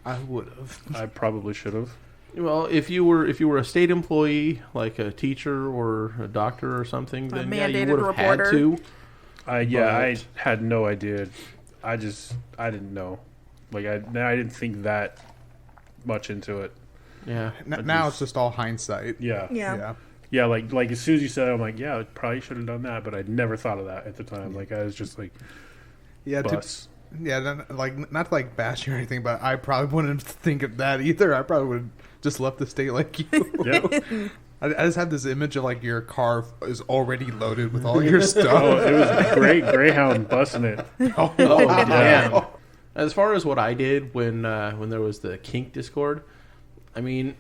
I would have. I probably should have. well, if you were a state employee, like a teacher or a doctor or something, then yeah, you mandated would have had reporter. to. I had no idea. I didn't know. Like I didn't think that much into it. Yeah. Now it's just all hindsight. Yeah. Yeah. Yeah, like as soon as you said it, I'm like, yeah, I probably should have done that, but I never thought of that at the time. Like I was just like, Yeah. bus. Then, like, not to like bash you or anything, but I probably wouldn't think of that either. I probably would have just left the state like you. Yep. I just had this image of like your car is already loaded with all your Oh, stuff. it was great. Greyhound busting it. Oh damn! As far as what I did when there was the kink Discord, I mean,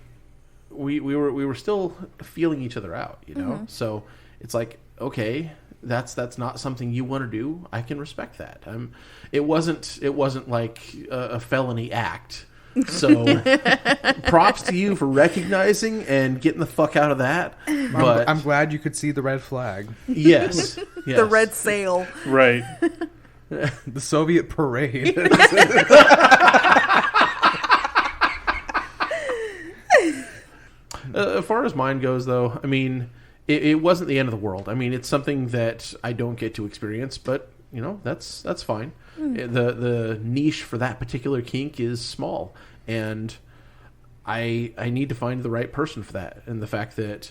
we were still feeling each other out, you know. So it's like, okay, that's not something you want to do. I can respect that. It wasn't like a felony act. So props to you for recognizing and getting the fuck out of that. But I'm glad you could see the red flag, yes, The red sail. Right. the Soviet parade. As far as mine goes, though, I mean, it wasn't the end of the world. I mean, it's something that I don't get to experience, but you know, that's fine. The niche for that particular kink is small, and I need to find the right person for that. And the fact that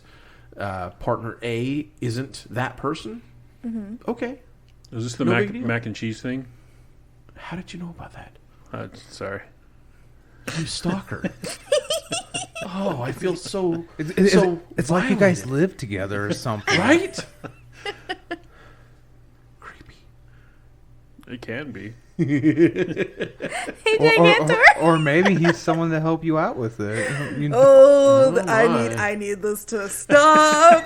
partner A isn't that person, okay. Was this the No big deal. mac and cheese thing? How did you know about that? Sorry. You stalker. Oh, I feel so It's like you guys violated. live together or something, Right? Creepy. It can be. Hey, Giagantor. Or maybe he's someone to help you out with it. You know, Oh, Oh, my. I need this to stop.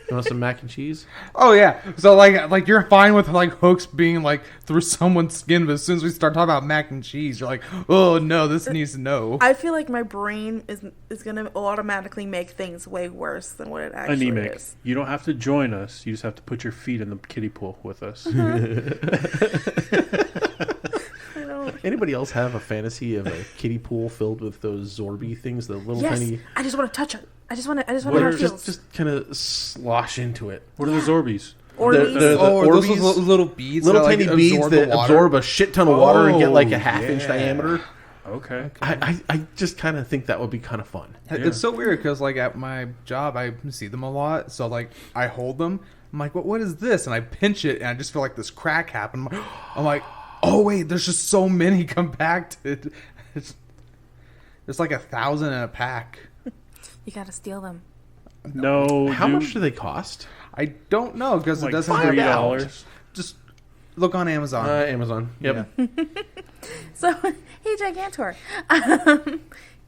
You want some mac and cheese? Oh yeah, so like you're fine with like hooks being like through someone's skin, but as soon as we start talking about mac and cheese, you're like, oh no, this needs to know. I feel like my brain is gonna automatically make things way worse than what it actually Anemic. is. You don't have to join us. You just have to put your feet in the kiddie pool with us. I don't. Anybody else have a fantasy of a kiddie pool filled with those Zorby things, the little Yes, tiny? I just want to touch it. I just want to know how Where it feels. just kind of slosh into it. What are the Zorbies? Orbeez. the those Orbeez, little beads, little that, like, tiny beads absorb the that water. absorb a shit ton of water and get like a half-inch yeah. diameter. Okay. I just kind of think that would be kind of fun. It's so weird because like at my job I see them a lot, so like I hold them. I'm like, what is this? And I pinch it, and I just feel like this crack happen. I'm like, oh wait, there's just so many compacted. There's like 1,000 in a pack. You gotta steal them. No. How dude. much do they cost? I don't know because Like it doesn't find have. out. $3. Just look on Amazon. Amazon. Yep. Yeah. So, hey, Gigantor.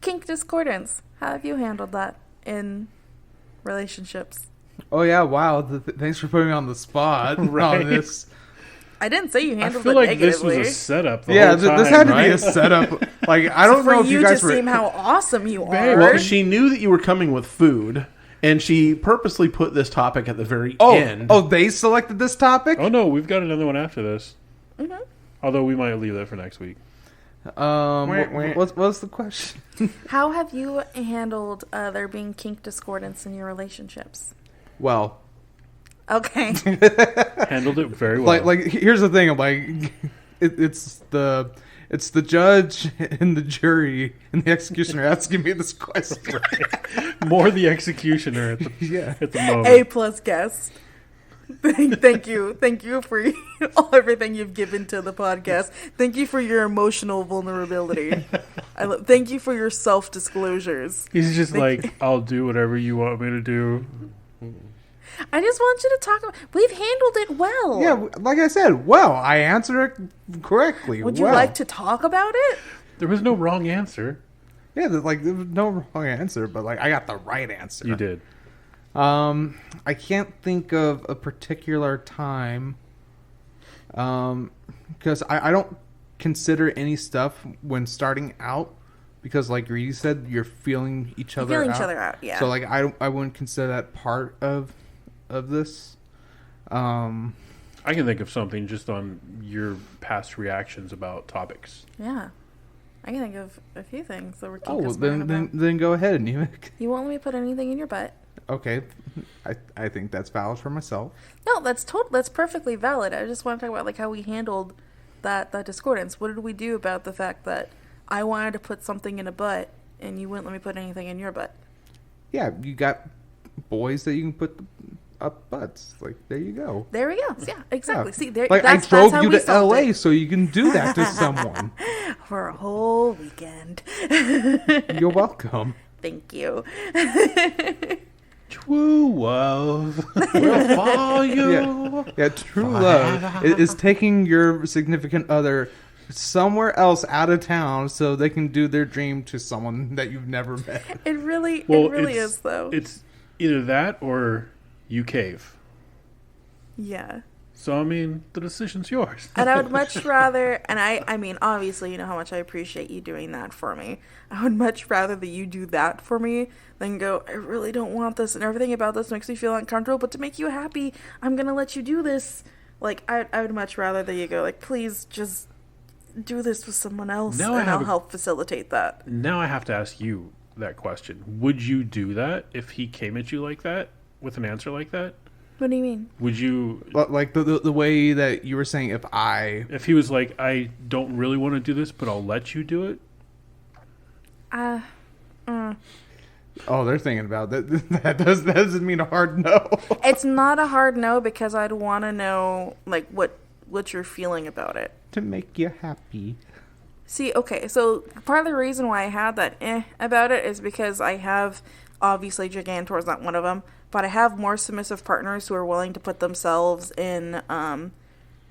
Kink discordance. How have you handled that in relationships? Oh yeah, wow! Thanks for putting me on the spot Right. on this. I didn't say you I handled feel it like this negatively. was a setup. The Yeah, whole time, this had to be right? a setup. Like I don't for know if you you guys to were. seem how awesome you are. Well, she knew that you were coming with food, and she purposely put this topic at the very end. Oh, they selected this topic. Oh no, we've got another one after this. Mm-hmm. Although we might leave that for next week. What's the question? How have you handled there being kink discordance in your relationships? Well, Okay. Handled it very well. like here's the thing. I'm like, it's the judge and the jury and the executioner asking me this question. More the executioner at the, Yeah. at the moment. A+ guest. Thank you for everything you've given to the podcast. Thank you for your emotional vulnerability. Thank you for your self-disclosures. He's just like, I'll do whatever you want me to do. I just want you to talk about. We've handled it well. Yeah, like I said, well, I answered it correctly. Would you well. like to talk about it? There was no wrong answer. Yeah, there was no wrong answer, but like I got the right answer. You did. I can't think of a particular time. Because I don't consider any stuff when starting out, because like Reedy said, you're feeling each other out. Yeah. So like I wouldn't consider that part of this. I can think of something just on your past reactions about topics. Yeah. I can think of a few things that we're Oh, well, then go ahead, Nemec. You won't let me put anything in your butt. Okay, I think that's valid for myself. No, that's perfectly valid. I just want to talk about like how we handled that discordance. What did we do about the fact that I wanted to put something in a butt and you wouldn't let me put anything in your butt? Yeah, you got boys that you can put up butts. Like, there you go. There we go. Yeah, exactly. Yeah. See, there. Like, that's I drove how you we to solved LA it. so you can do that to someone. For a whole weekend. You're welcome. Thank you. True love. We'll follow you. Yeah, true love is taking your significant other somewhere else out of town so they can do their dream to someone that you've never met. It really it's, is though. It's either that or you cave. Yeah. So, I mean, the decision's yours. And I would much rather, and I mean, obviously, you know how much I appreciate you doing that for me. I would much rather that you do that for me than go, I really don't want this, and everything about this makes me feel uncomfortable, but to make you happy, I'm going to let you do this. Like, I would much rather that you go, like, please just do this with someone else, and I'll help facilitate that. Now I have to ask you that question. Would you do that if he came at you like that, with an answer like that? What do you mean? Would you... Like the way that you were saying, if he was like, I don't really want to do this, but I'll let you do it? Oh, they're thinking about that. That doesn't mean a hard no. It's not a hard no because I'd want to know, like, what you're feeling about it. To make you happy. See, okay, so part of the reason why I had that about it is because I have, obviously Gigantor is not one of them, but I have more submissive partners who are willing to put themselves in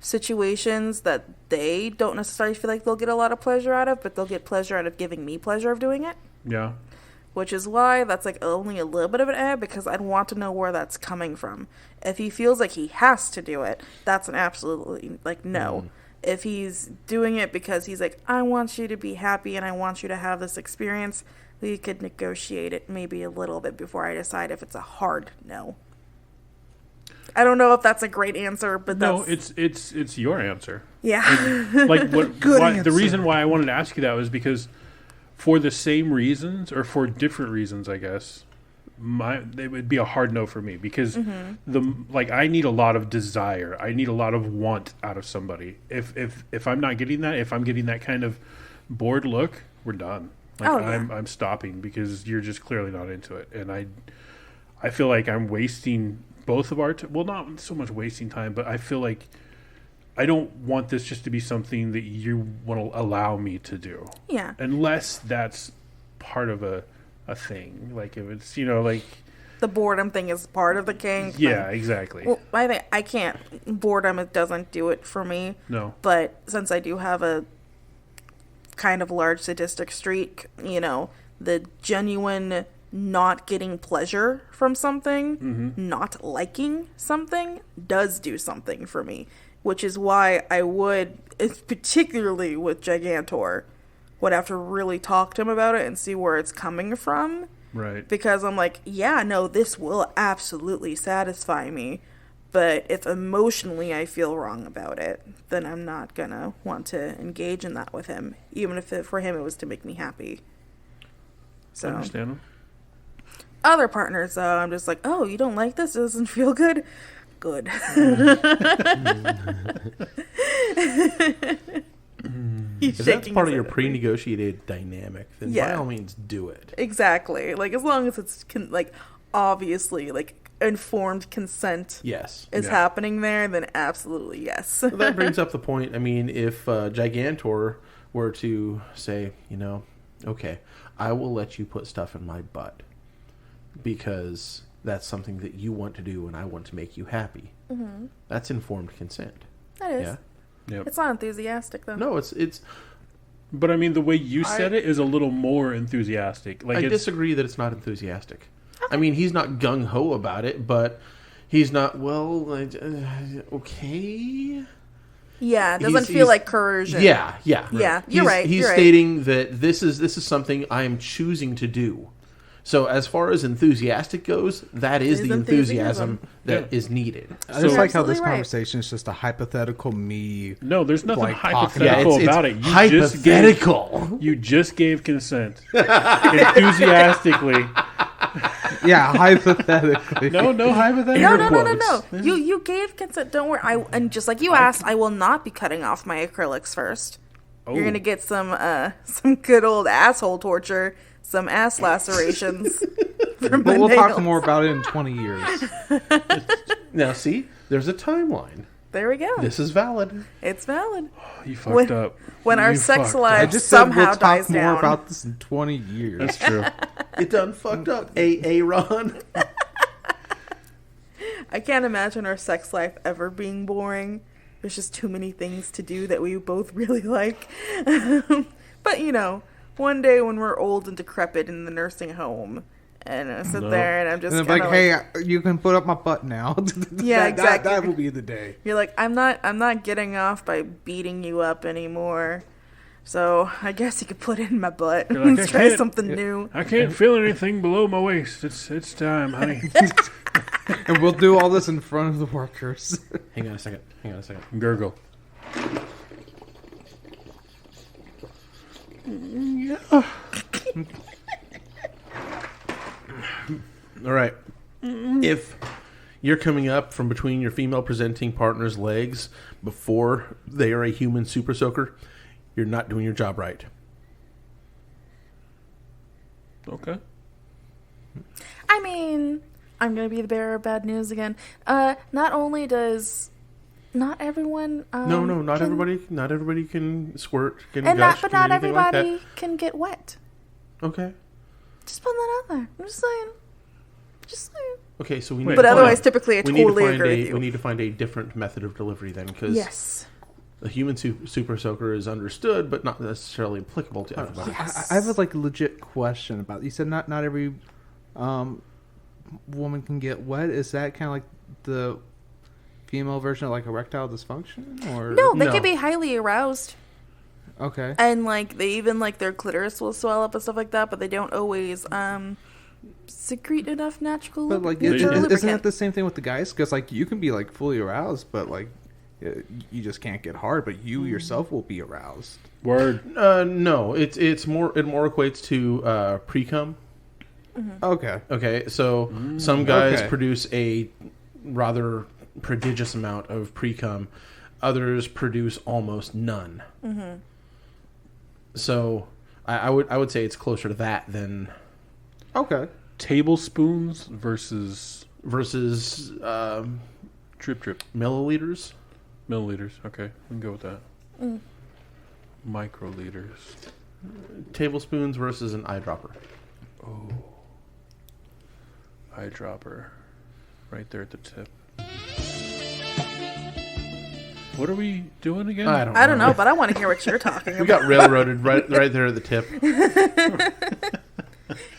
situations that they don't necessarily feel like they'll get a lot of pleasure out of, but they'll get pleasure out of giving me pleasure of doing it. Yeah. Which is why that's like only a little bit of an because I'd want to know where that's coming from. If he feels like he has to do it, that's an absolutely, like, no. If he's doing it because he's like, I want you to be happy and I want you to have this experience, we could negotiate it maybe a little bit before I decide if it's a hard no. I don't know if that's a great answer, but no, that's... it's your answer. Yeah. And, like Good answer. The reason why I wanted to ask you that was because for the same reasons or for different reasons, I guess, it would be a hard no for me because I need a lot of desire. I need a lot of want out of somebody. If I'm not getting that, if I'm getting that kind of bored look, we're done. Like, I'm stopping because you're just clearly not into it. And I feel like I'm wasting both of our well, not so much wasting time, but I feel like I don't want this just to be something that you want to allow me to do. Yeah. Unless that's part of a thing. Like if it's, like... The boredom thing is part of the kink. Yeah, exactly. Well, I think I can't... Boredom, it doesn't do it for me. No. But since I do have a kind of large sadistic streak, the genuine not getting pleasure from something, not liking something, does do something for me. Which is why I would, particularly with Gigantor, would have to really talk to him about it and see where it's coming from. Right. Because I'm like, yeah, no, this will absolutely satisfy me. But if emotionally I feel wrong about it, then I'm not going to want to engage in that with him. Even if for him it was to make me happy. So, I understand him. Other partners, though, I'm just like, oh, you don't like this? It doesn't feel good? Good. If that's part of your pre-negotiated dynamic, then by all means do it. Exactly. Like, as long as it's, obviously, informed consent is happening there, then absolutely yes. Well, that brings up the point. I mean, if Gigantor were to say, okay, I will let you put stuff in my butt because that's something that you want to do and I want to make you happy. Mm-hmm. That's informed consent. That is. Yeah. Yep. It's not enthusiastic, though. No, it's. But I mean, the way you said it is a little more enthusiastic. Like, I disagree that it's not enthusiastic. Okay. I mean, he's not gung ho about it, but he's not. Well, okay. Yeah, it doesn't feel like coercion. Yeah. Yeah, you're right. He's you're right. stating that this is something I am choosing to do. So as far as enthusiastic goes, that is the enthusiasm that is needed. I just like how absolutely this right. conversation is just a hypothetical me. No, there's nothing Like, hypothetical about it. You hypothetical. You just gave consent enthusiastically. Yeah, hypothetically. No hypothetical. No. You gave consent. Don't worry. And just like you asked, I will not be cutting off my acrylics first. Oh. You're gonna get some good old asshole torture, some ass lacerations. From But we'll nails. talk more about it in 20 years. Now, see, there's a timeline. There we go. This is valid. It's valid. You fucked up. When our You sex fucked up. life I just said somehow we'll talk dies more down. about this in 20 years. That's true. It done fucked up. Ron. I can't imagine our sex life ever being boring. There's just too many things to do that we both really like. But, one day when we're old and decrepit in the nursing home, and I sit there and I'm just And kind I'm of like, hey, you can put up my butt now. Yeah, exactly. That will be the day. You're like, I'm not getting off by beating you up anymore. So I guess you could put it in my butt. You're like, Let's I try can't- something new. I can't feel anything below my waist. It's time, honey. And we'll do all this in front of the workers. Hang on a second. Gurgle. All right. If you're coming up from between your female presenting partner's legs before they are a human super soaker, you're not doing your job right. Okay. I mean, I'm gonna be the bearer of bad news again. Not only does not everyone No, not can- everybody. Not everybody can squirt. Can and gush, but can not anything like that. everybody can get wet. Okay. Just putting that out there. I'm just saying. Okay, so we Wait, need But to otherwise, find- typically, I we need to totally find agree a with you. we need to find a different method of delivery then, because Yes. the human super soaker is understood, but not necessarily applicable to everybody. Yes. I have a legit question about. You said not every woman can get wet. Is that kind of like the female version of like erectile dysfunction, or No, they No. can be highly aroused, Okay. and like they even like their clitoris will swell up and stuff like that, but they don't always secrete enough natural But like, lubricant. isn't that the same thing with the guys? Because like you can be like fully aroused, but like you just can't get hard. But you yourself will be aroused. Word. No, it more equates to pre-cum. Okay. Okay, so some guys Okay. produce a rather prodigious amount of pre-cum. Others produce almost none. So I would say it's closer to that than Okay. Tablespoons versus versus drip milliliters. milliliters. Okay, we can go with that. Microliters. Tablespoons versus an eyedropper. Eyedropper. Right there at the tip. What are we doing again? I I don't know, but I want to hear what you're talking We about. got railroaded right there at the tip.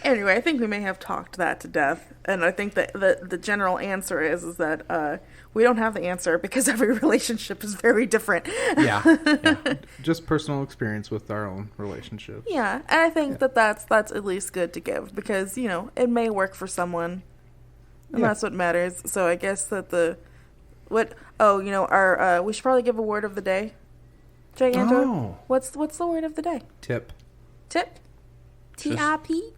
Anyway, I think we may have talked that to death, and I think that the general answer is that we don't have the answer because every relationship is very different. Yeah. Just personal experience with our own relationship. Yeah, and I think that's at least good to give because it may work for someone, and that's what matters. So I guess that our we should probably give a word of the day. Gigantor, Oh. what's the word of the day? Tip. Tip. T-I-P.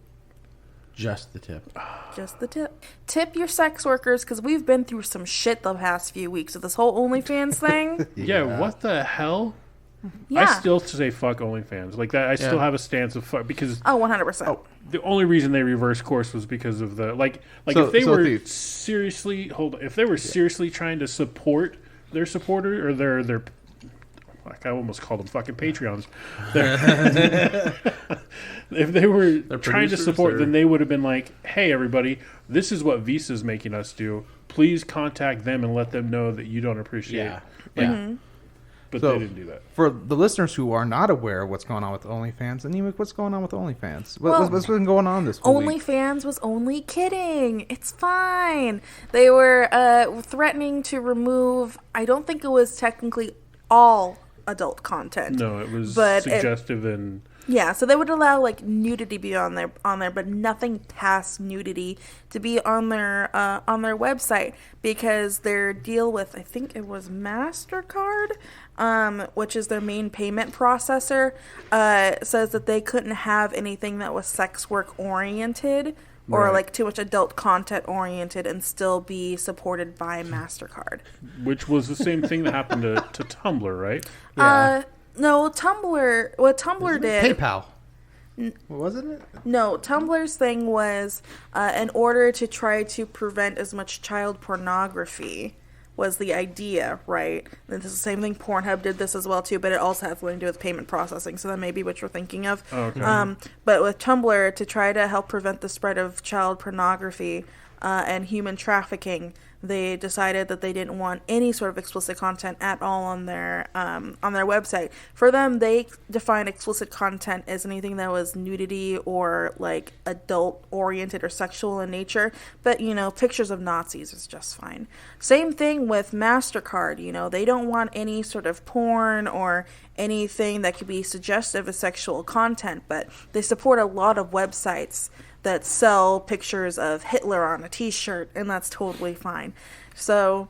Just the tip. Just the tip. Tip your sex workers because we've been through some shit the past few weeks with this whole OnlyFans thing. Yeah, what the hell? Yeah. I still say fuck OnlyFans. Like that, I still have a stance of fuck because 100%. the only reason they reversed course was because of the like So- if they so were the- seriously if they were seriously trying to support their supporter or their like I almost called them fucking Patreons. If they were trying to producers, support, or- then they would have been like, "Hey, everybody, this is what Visa's making us do. Please contact them and let them know that you don't appreciate." Yeah. Like, Yeah. But So- they didn't do that. For the listeners who are not aware of what's going on with OnlyFans, Anemic, what's going on with OnlyFans? Well, What's been going on this whole week? OnlyFans was only kidding. It's fine. They were threatening to remove. I don't think it was technically all adult content. No, it was But suggestive and Yeah, so they would allow like nudity to be on there, but nothing past nudity to be on their website, because their deal with, I think it was MasterCard, which is their main payment processor, says that they couldn't have anything that was sex work oriented or Right. like too much adult content oriented and still be supported by MasterCard. which was the same thing that happened to Tumblr, right? No, Tumblr. What Tumblr did? PayPal. Wasn't it? No, Tumblr's thing was in order to try to prevent as much child pornography was the idea, right? And this is the same thing. Pornhub did this as well too, but it also has something to do with payment processing. So that may be what you're thinking of. Okay. But with Tumblr, to try to help prevent the spread of child pornography and human trafficking, they decided that they didn't want any sort of explicit content at all on their website. For them, they define explicit content as anything that was nudity or like adult oriented or sexual in nature. But pictures of Nazis is just fine. Same thing with MasterCard. They don't want any sort of porn or anything that could be suggestive of sexual content, but they support a lot of websites that sell pictures of Hitler on a t-shirt, and that's totally fine. So,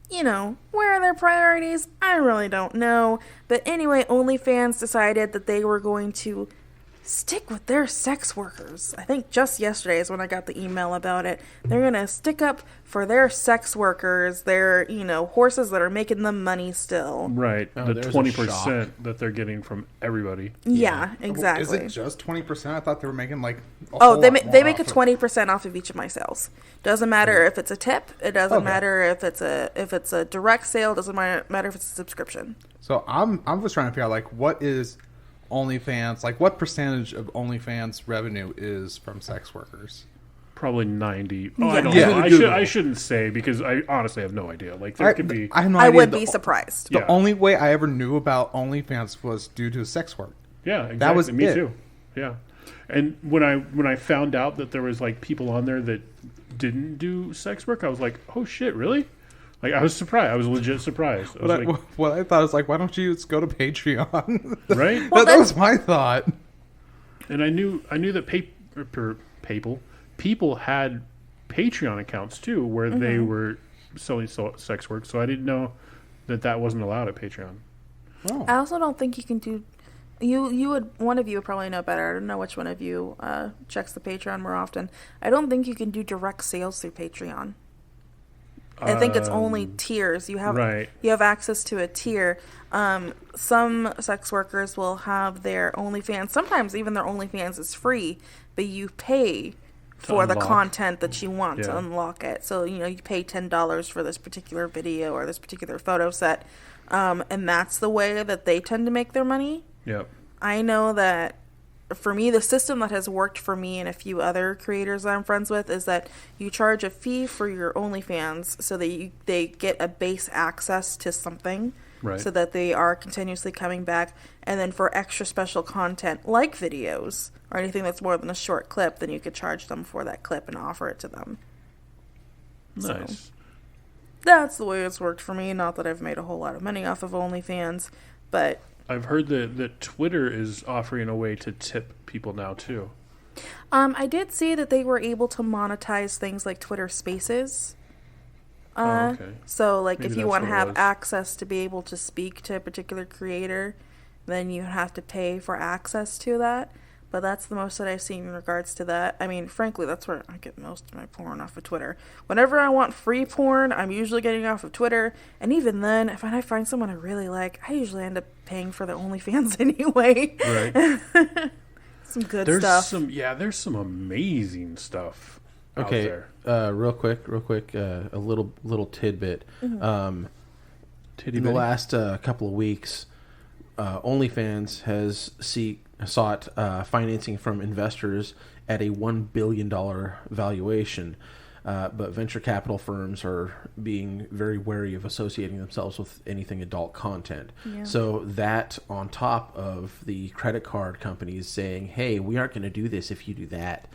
where are their priorities? I really don't know. But anyway, OnlyFans decided that they were going to stick with their sex workers. I think just yesterday is when I got the email about it. They're going to stick up for their sex workers, their, horses that are making them money still. Right. Oh, The there's a 20% that they're getting from everybody. Yeah, exactly. Is it just 20%? I thought they were making like. They make a 20% off of each of my sales. Doesn't matter if it's a tip. It doesn't matter if it's a direct sale. Doesn't matter if it's a subscription. So I'm just trying to figure out like what is OnlyFans, like what percentage of OnlyFans revenue is from sex workers? Probably 90. Oh, I don't Yeah. know. I shouldn't say, because I honestly have no idea. Like, there could be. I have no I idea. would be surprised. The Yeah. only way I ever knew about OnlyFans was due to sex work. Yeah, exactly. That was Me it. too. Yeah. And when I found out that there was like people on there that didn't do sex work, I was like, oh shit, really? Like, I was surprised. I was legit surprised. I was like, What I thought is like, why don't you just go to Patreon? right? that was my thought. And I knew that people had Patreon accounts too, where they were selling sex work. So I didn't know that wasn't allowed at Patreon. Oh. I also don't think you can do. One of you would probably know better. I don't know which one of you checks the Patreon more often. I don't think you can do direct sales through Patreon. I think it's only tiers. You have access to a tier. Some sex workers will have their OnlyFans. Sometimes even their OnlyFans is free, but you pay for the content that you want to unlock it. So you pay $10 for this particular video or this particular photo set, and that's the way that they tend to make their money. Yep. I know that for me, the system that has worked for me and a few other creators that I'm friends with is that you charge a fee for your OnlyFans so that they get a base access to something, so that they are continuously coming back. And then for extra special content like videos or anything that's more than a short clip, then you could charge them for that clip and offer it to them. Nice. So that's the way it's worked for me. Not that I've made a whole lot of money off of OnlyFans, but I've heard that Twitter is offering a way to tip people now too. I did see that they were able to monetize things like Twitter Spaces. Okay. So, like, Maybe if you that's want to what it have was. access to be able to speak to a particular creator, then you have to pay for access to that. But that's the most that I've seen in regards to that. I mean, frankly, that's where I get most of my porn off of Twitter. Whenever I want free porn, I'm usually getting off of Twitter. And even then, if I find someone I really like, I usually end up paying for the OnlyFans anyway. Right. Some good There's stuff. there's some amazing stuff out Okay, there. real quick, a little tidbit. Titty In the bitty. last couple of weeks, OnlyFans has sought financing from investors at a $1 billion valuation. But venture capital firms are being very wary of associating themselves with anything adult content. Yeah. So that on top of the credit card companies saying, hey, we aren't going to do this if you do that,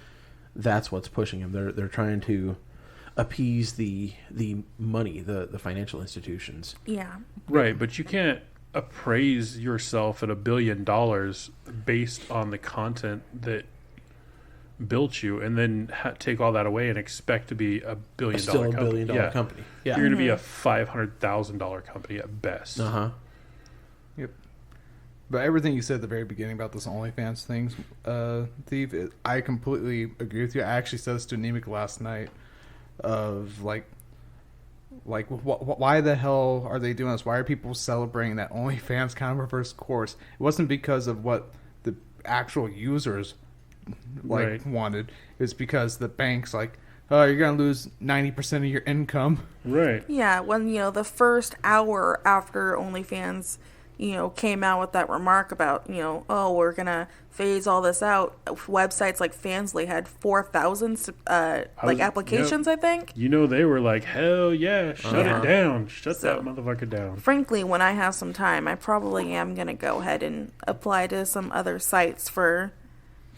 that's what's pushing them. They're trying to appease the money, the financial institutions. Yeah. Right, but you can't appraise yourself at $1 billion based on the content that built you, and then take all that away and expect to be $1 billion Still a company. $1 billion company. Yeah. You're going to be a $500,000 company at best. Yep. But everything you said at the very beginning about this OnlyFans things, Thief, I completely agree with you. I actually said this to Nemec last night of why the hell are they doing this? Why are people celebrating that OnlyFans kind of reverse course? It wasn't because of what the actual users wanted. It's because the bank's like, oh, you're going to lose 90% of your income. Right. Yeah, when, the first hour after OnlyFans, came out with that remark about, oh, we're going to phase all this out, websites like Fansly had 4,000 applications, I think. They were like, hell yeah, shut it down. Shut that motherfucker down. Frankly, when I have some time, I probably am going to go ahead and apply to some other sites to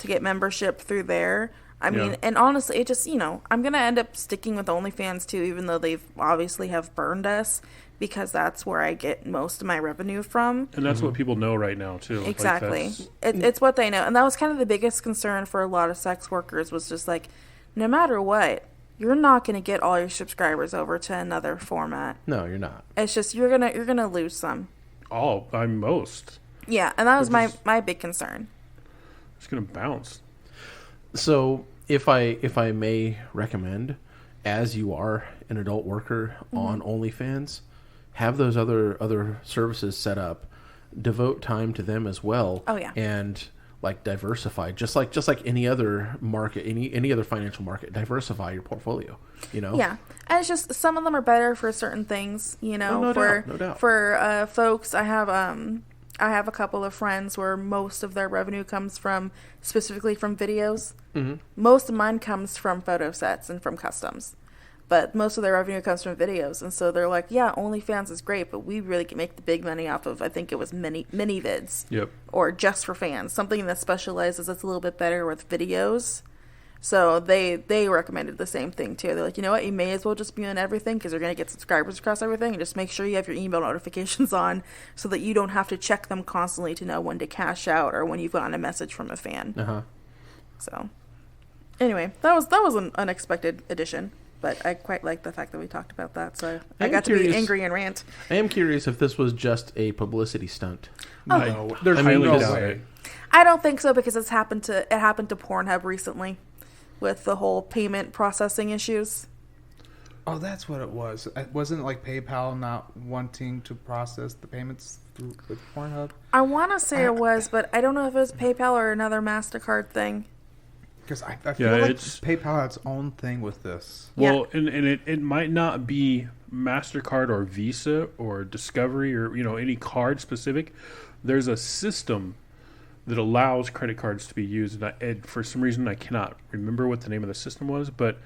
get membership through there. I mean, and honestly, it just, I'm going to end up sticking with OnlyFans too, even though they've obviously have burned us, because that's where I get most of my revenue from. And that's what people know right now too. Exactly. It's what they know. And that was kind of the biggest concern for a lot of sex workers, was just like, no matter what, you're not going to get all your subscribers over to another format. No, you're not. It's just, you're going to lose some. Most. Yeah. And that was my big concern. It's going to bounce. So if I may recommend, as you are an adult worker on OnlyFans, have those other services set up, devote time to them as well. Oh yeah. And diversify, just like any other market, any other financial market, diversify your portfolio. Yeah, and it's just some of them are better for certain things. No doubt. For folks, I have a couple of friends where most of their revenue comes specifically from videos. Mm-hmm. Most of mine comes from photo sets and from customs. But most of their revenue comes from videos. And so they're like, yeah, OnlyFans is great, but we really can make the big money off of, I think it was mini vids. Yep. Or just for fans. Something that specializes that's a little bit better with videos. So they recommended the same thing too. They're like, you know what, you may as well just be on everything, because you're going to get subscribers across everything, and just make sure you have your email notifications on so that you don't have to check them constantly to know when to cash out or when you've gotten a message from a fan. So anyway, that was an unexpected addition, but I quite like the fact that we talked about that. So I got to be angry and rant. I am curious if this was just a publicity stunt. No, there's highly doubt it. I don't think so, because it happened to Pornhub recently, with the whole payment processing issues. Oh, that's what it was. Wasn't it like PayPal not wanting to process the payments with Pornhub? I want to say it was, but I don't know if it was PayPal or another MasterCard thing. Because I feel like PayPal has its own thing with this. Well, and it might not be MasterCard or Visa or Discovery or any card specific. There's a system that allows credit cards to be used, and for some reason I cannot remember what the name of the system was, but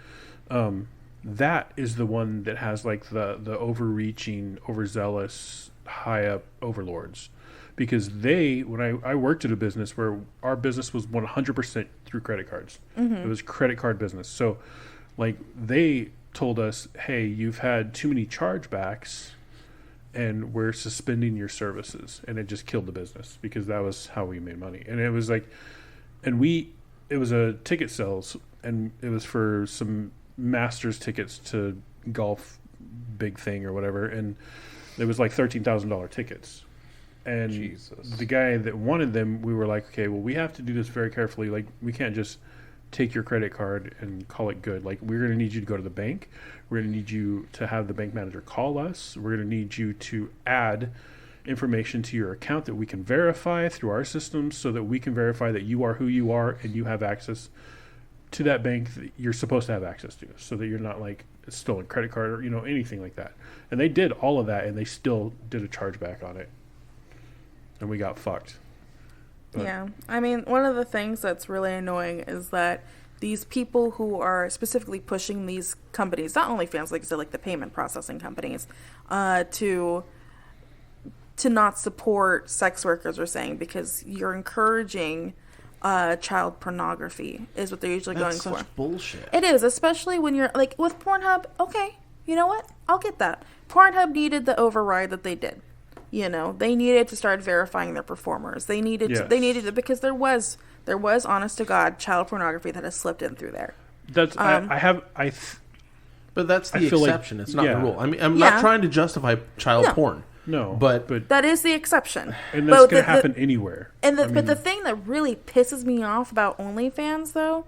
that is the one that has the overreaching, overzealous, high up overlords, because when I worked at a business where our business was 100% through credit cards. It was credit card business, so they told us, hey, you've had too many chargebacks and we're suspending your services. And it just killed the business, because that was how we made money. And it was it was a ticket sales, and it was for some Masters tickets to golf big thing or whatever. And it was $13,000 tickets. And Jesus. The guy that wanted them, we were like, okay, well, we have to do this very carefully. We can't just take your credit card and call it good. We're going to need you to go to the bank. We're going to need you to have the bank manager call us. We're going to need you to add information to your account that we can verify through our systems, so that we can verify that you are who you are and you have access to that bank that you're supposed to have access to, so that you're not a stolen credit card or anything like that. And they did all of that, and they still did a chargeback on it, and we got fucked. But yeah, I mean, one of the things that's really annoying is that these people who are specifically pushing these companies, not OnlyFans, like I said, the payment processing companies, to not support sex workers, are saying, because you're encouraging child pornography is what they're usually That's going such for. bullshit. It is, especially when you're like with Pornhub. Okay, you know what? I'll get that. Pornhub needed the override that they did. You know, they needed to start verifying their performers. They needed Yes. to, they needed to, because there was honest to God child pornography that has slipped in through there. That's But that's the I feel like- exception. It's not yeah. the rule. I mean, I'm Yeah. not trying to justify child No. porn. no, But That is the exception. and that's But going to happen anywhere. But the thing that really pisses me off about OnlyFans, though,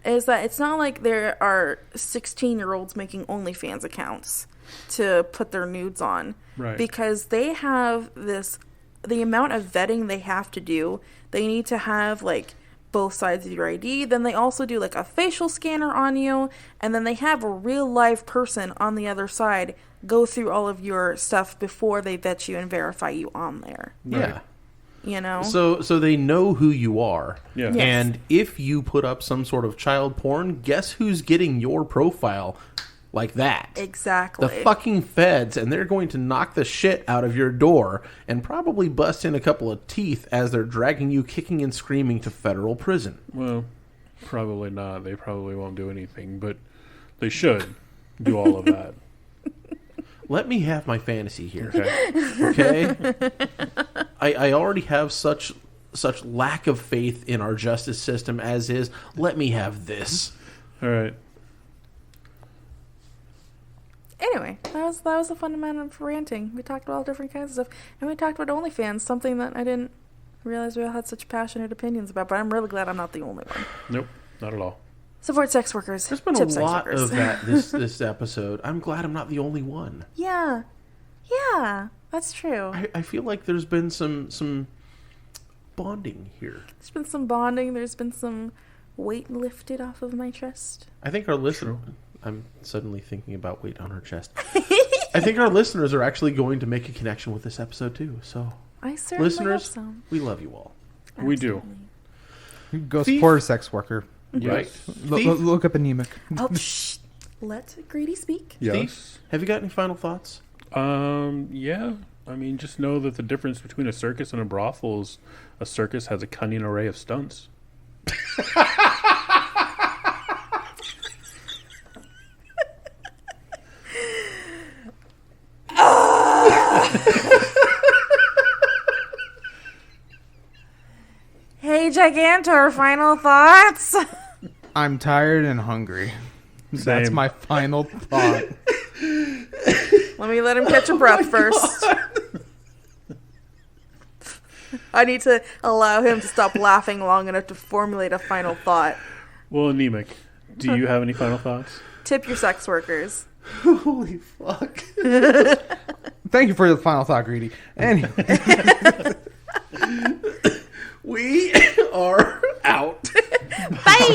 is that it's not like there are 16-year-olds making OnlyFans accounts to put their nudes on. Right. Because they have the amount of vetting they have to do. They need to have, like, both sides of your ID. Then they also do, like, a facial scanner on you. And then they have a real live person on the other side go through all of your stuff before they vet you and verify you on there. yeah. You know? So they know who you are. Yeah. Yes. And if you put up some sort of child porn, guess who's getting your profile like that? Exactly. The fucking feds, and they're going to knock the shit out of your door and probably bust in a couple of teeth as they're dragging you kicking and screaming to federal prison. Well, probably not. They probably won't do anything, but they should do all of that. Let me have my fantasy here. Okay. Okay? I already have such lack of faith in our justice system as is. Let me have this. All right. Anyway, that was a fun amount of ranting. We talked about all different kinds of stuff, and we talked about OnlyFans, something that I didn't realize we all had such passionate opinions about. But I'm really glad I'm not the only one. Nope. Not at all. Support sex workers. There's been a Tip sex lot workers. of that this episode. I'm glad I'm not the only one. Yeah, that's true. I feel like there's been some bonding here. There's been some bonding. There's been some weight lifted off of my chest. I think our listener. I'm suddenly thinking about weight on her chest. I think our listeners are actually going to make a connection with this episode too. So, I certainly listeners, hope so. we love you all. We do. Go Thief. support a sex worker. Right? Look, Thief, look up anemic. Oh, shh. Let Greedy speak. Yes. Thief, have you got any final thoughts? Yeah. I mean, just know that the difference between a circus and a brothel is a circus has a cunning array of stunts. Hey, Gigantor, final thoughts? I'm tired and hungry. That's Same. my final thought. Let me let him catch a breath first. I need to allow him to stop laughing long enough to formulate a final thought. Well, anemic, do you have any final thoughts? Tip your sex workers. Holy fuck! Thank you for the final thought, Greedy. Anyway, We are out. Bye.